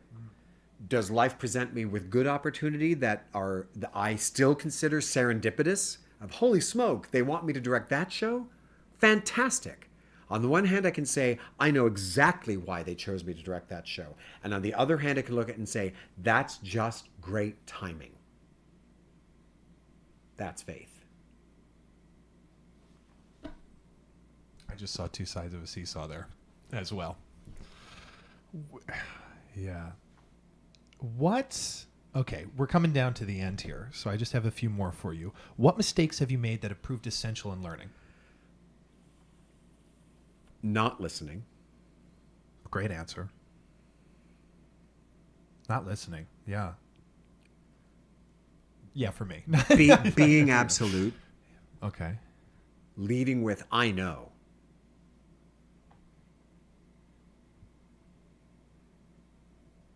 Does life present me with good opportunity that I still consider serendipitous? Of holy smoke, they want me to direct that show? Fantastic. On the one hand, I can say, I know exactly why they chose me to direct that show. And on the other hand, I can look at it and say, that's just great timing. That's faith. I just saw two sides of a seesaw there as well. Yeah. Okay, we're coming down to the end here, so I just have a few more for you. What mistakes have you made that have proved essential in learning? Not listening. Great answer. Not listening. Yeah. Yeah, for me. Being absolute. Okay. Leading with I know.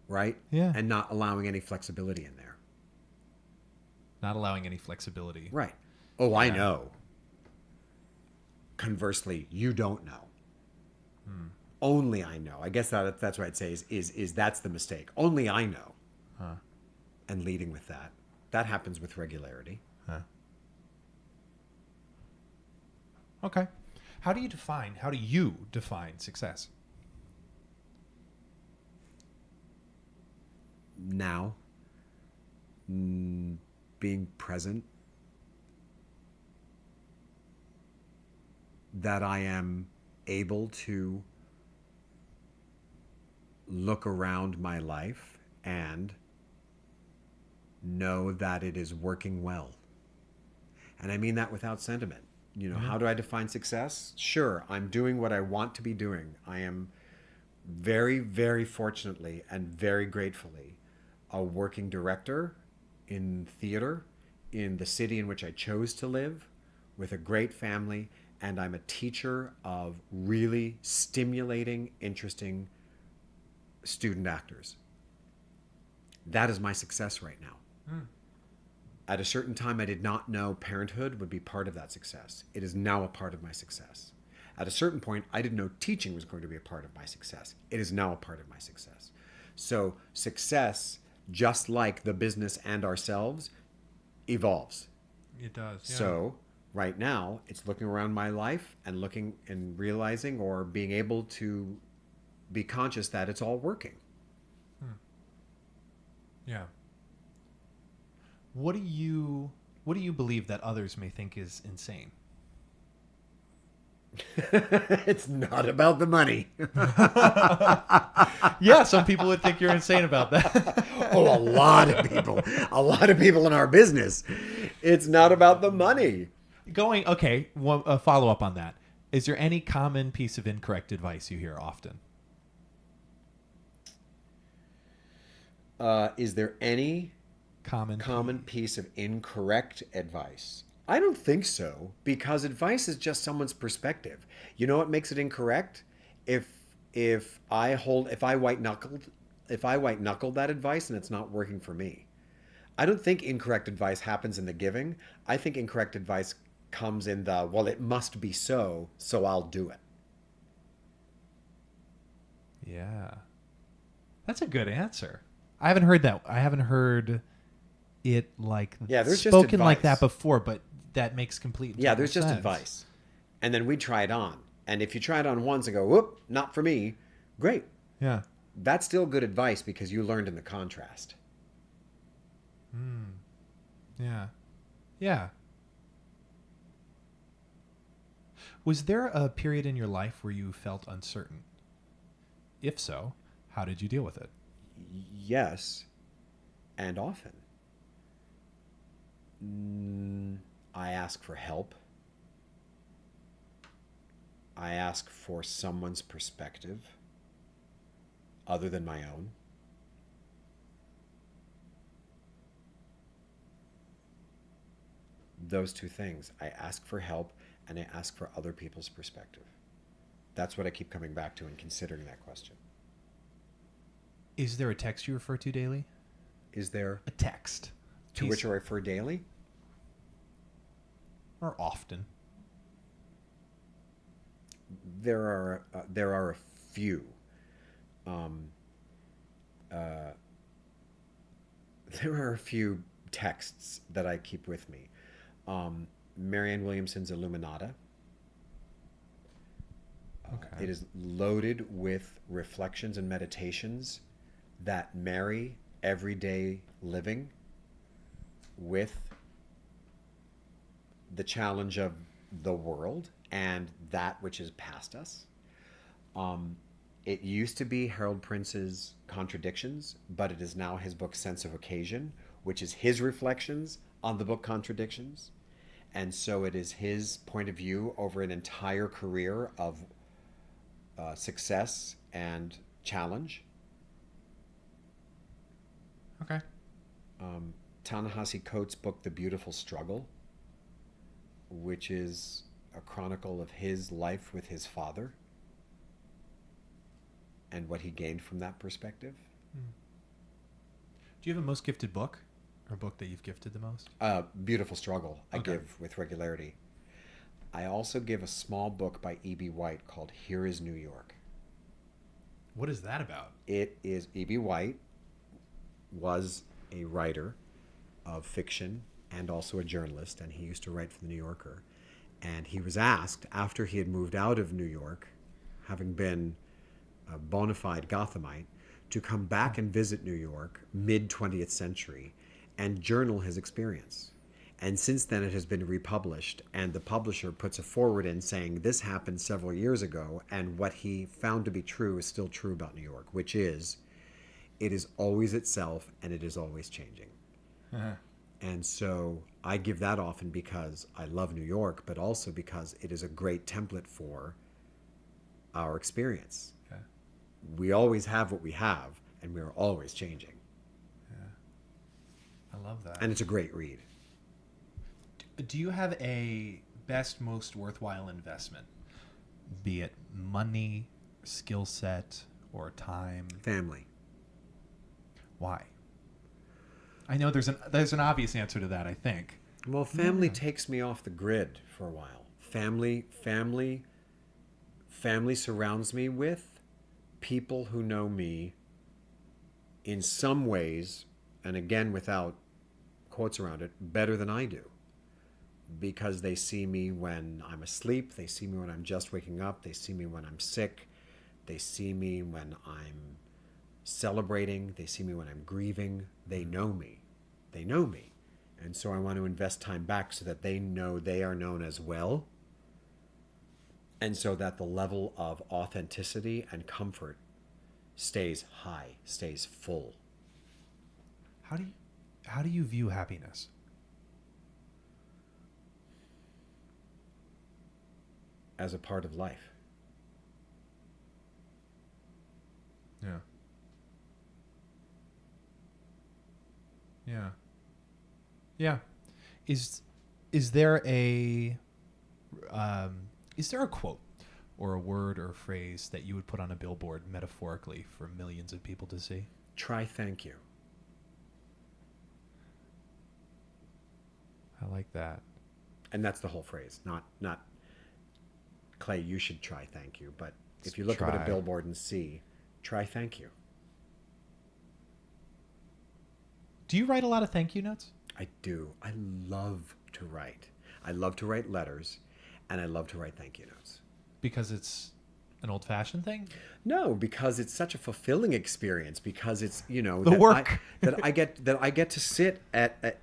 Right? Yeah. And not allowing any flexibility in there. Not allowing any flexibility. Right. Oh, I know. Conversely, you don't know. Only I know. I guess that's what I'd say is that's the mistake. Only I know. And leading with that. That happens with regularity. Okay. How do you define success? Now, being present, that I am able to look around my life and know that it is working well. And I mean that without sentiment. How do I define success? Sure, I'm doing what I want to be doing. I am very, very fortunately and very gratefully a working director in theater in the city in which I chose to live with a great family, and I'm a teacher of really stimulating, interesting student actors. That is my success right now. At a certain time, I did not know parenthood would be part of that success. It is now a part of my success. At a certain point, I didn't know teaching was going to be a part of my success. It is now a part of my success. So success, just like the business and ourselves, evolves. It does. Yeah. So right now, it's looking around my life and looking and realizing or being able to be conscious that it's all working. Yeah. What do you believe that others may think is insane? It's not about the money. Yeah, some people would think you're insane about that. Oh, a lot of people in our business. It's not about the money. A follow up on that. Is there any common piece of incorrect advice you hear often? Is there any common piece of incorrect advice? I don't think so, because advice is just someone's perspective. You know what makes it incorrect? If I white knuckled that advice and it's not working for me. I don't think incorrect advice happens in the giving. I think incorrect advice comes in the, well, it must be so I'll do it. Yeah. That's a good answer. I haven't heard that. I haven't heard it like there's just spoken like advice. that before, but that makes complete Yeah, there's just sense. advice. And then we try it on. And if you try it on once and go, whoop, not for me, great. Yeah. That's still good advice because you learned in the contrast. Yeah. Yeah. Was there a period in your life where you felt uncertain? If so, how did you deal with it? Yes, and often. I ask for help. I ask for someone's perspective other than my own. Those two things. I ask for help and I ask for other people's perspective. That's what I keep coming back to in considering that question. Is there a text you refer to daily? Is there A text. to which I refer daily? Or often? There are a few. There are a few texts that I keep with me. Marianne Williamson's Illuminata. Okay. It is loaded with reflections and meditations that marry everyday living with the challenge of the world and that which is past us. It used to be Harold Prince's Contradictions, but it is now his book Sense of Occasion, which is his reflections on the book Contradictions. And so it is his point of view over an entire career of success and challenge. Okay. Ta-Nehisi Coates' book The Beautiful Struggle, which is a chronicle of his life with his father and what he gained from that perspective. Do you have a most gifted book? Or a book that you've gifted the most? Beautiful Struggle I Okay. give with regularity. I also give a small book by E.B. White called Here is New York. What is that about? It is E.B. White was a writer of fiction and also a journalist, and he used to write for the New Yorker. And he was asked, after he had moved out of New York, having been a bona fide Gothamite, to come back and visit New York mid-20th century and journal his experience. And since then it has been republished, and the publisher puts a forward in saying this happened several years ago, and what he found to be true is still true about New York, which is it is always itself and it is always changing. And so I give that often because I love New York, but also because it is a great template for our experience. Okay. We always have what we have, and we are always changing. I love that. And it's a great read. Do you have a best, most worthwhile investment? Be it money, skill set, or time? Family. Why? I know there's an obvious answer to that, I think. Well, family takes me off the grid for a while. Family surrounds me with people who know me in some ways, and again without quotes around it, better than I do. Because they see me when I'm asleep, they see me when I'm just waking up, they see me when I'm sick, they see me when I'm celebrating, they see me when I'm grieving. They know me. They know me. And so I want to invest time back so that they know they are known as well. And so that the level of authenticity and comfort stays high, stays full. How do you view happiness? As a part of life. Yeah. Yeah. Yeah. Is there a quote or a word or a phrase that you would put on a billboard metaphorically for millions of people to see? Try thank you. I like that. And that's the whole phrase. Not Clay, you should try thank you. But if you look up at Try. a billboard and see, try thank you. Do you write a lot of thank you notes? I do. I love to write. I love to write letters, and I love to write thank you notes. Because it's an old-fashioned thing? No, because it's such a fulfilling experience. Because it's The that work. I get to sit that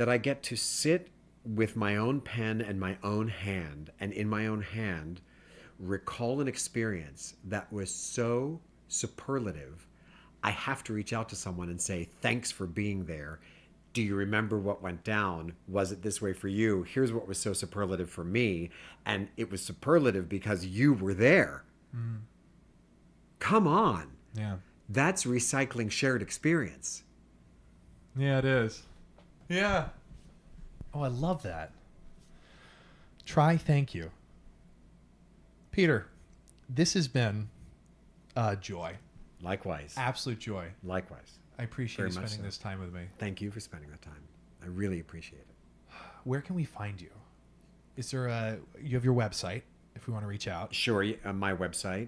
I get to sit with my own pen and my own hand, and in my own hand, recall an experience that was so superlative. I have to reach out to someone and say, thanks for being there. Do you remember what went down? Was it this way for you? Here's what was so superlative for me. And it was superlative because you were there. Mm. Come on. Yeah. That's recycling shared experience. Yeah, it is. Yeah. Oh, I love that. Try thank you. Peter, this has been a joy. Likewise. Absolute joy. Likewise. I appreciate Very you much spending so. this time with me. Thank you for spending the time. I really appreciate it. Where can we find you? Is there you have your website if we want to reach out? Sure. My website.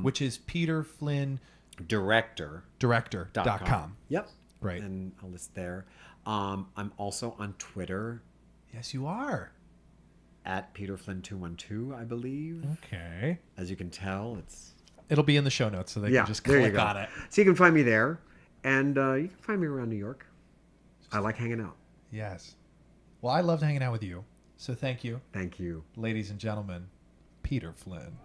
Which is Peter Flynn Director.com. Yep. Right. And I'll list there. I'm also on Twitter Yes, you are. at PeterFlynn212, I believe. Okay. As you can tell, It'll be in the show notes so they yeah, can just there you click go. on it. So you can find me there, and you can find me around New York. I like hanging out. Yes. Well, I loved hanging out with you. So thank you, Thank you. ladies and gentlemen, Peter Flynn.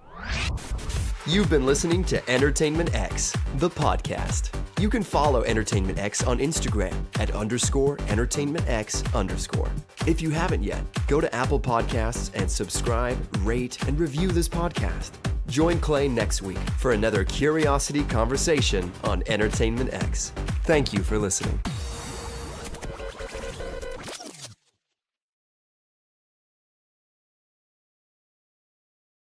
You've been listening to Entertainment X, the podcast. You can follow Entertainment X on Instagram at _EntertainmentX_. If you haven't yet, go to Apple Podcasts and subscribe, rate, and review this podcast. Join Clay next week for another curiosity conversation on Entertainment X. Thank you for listening.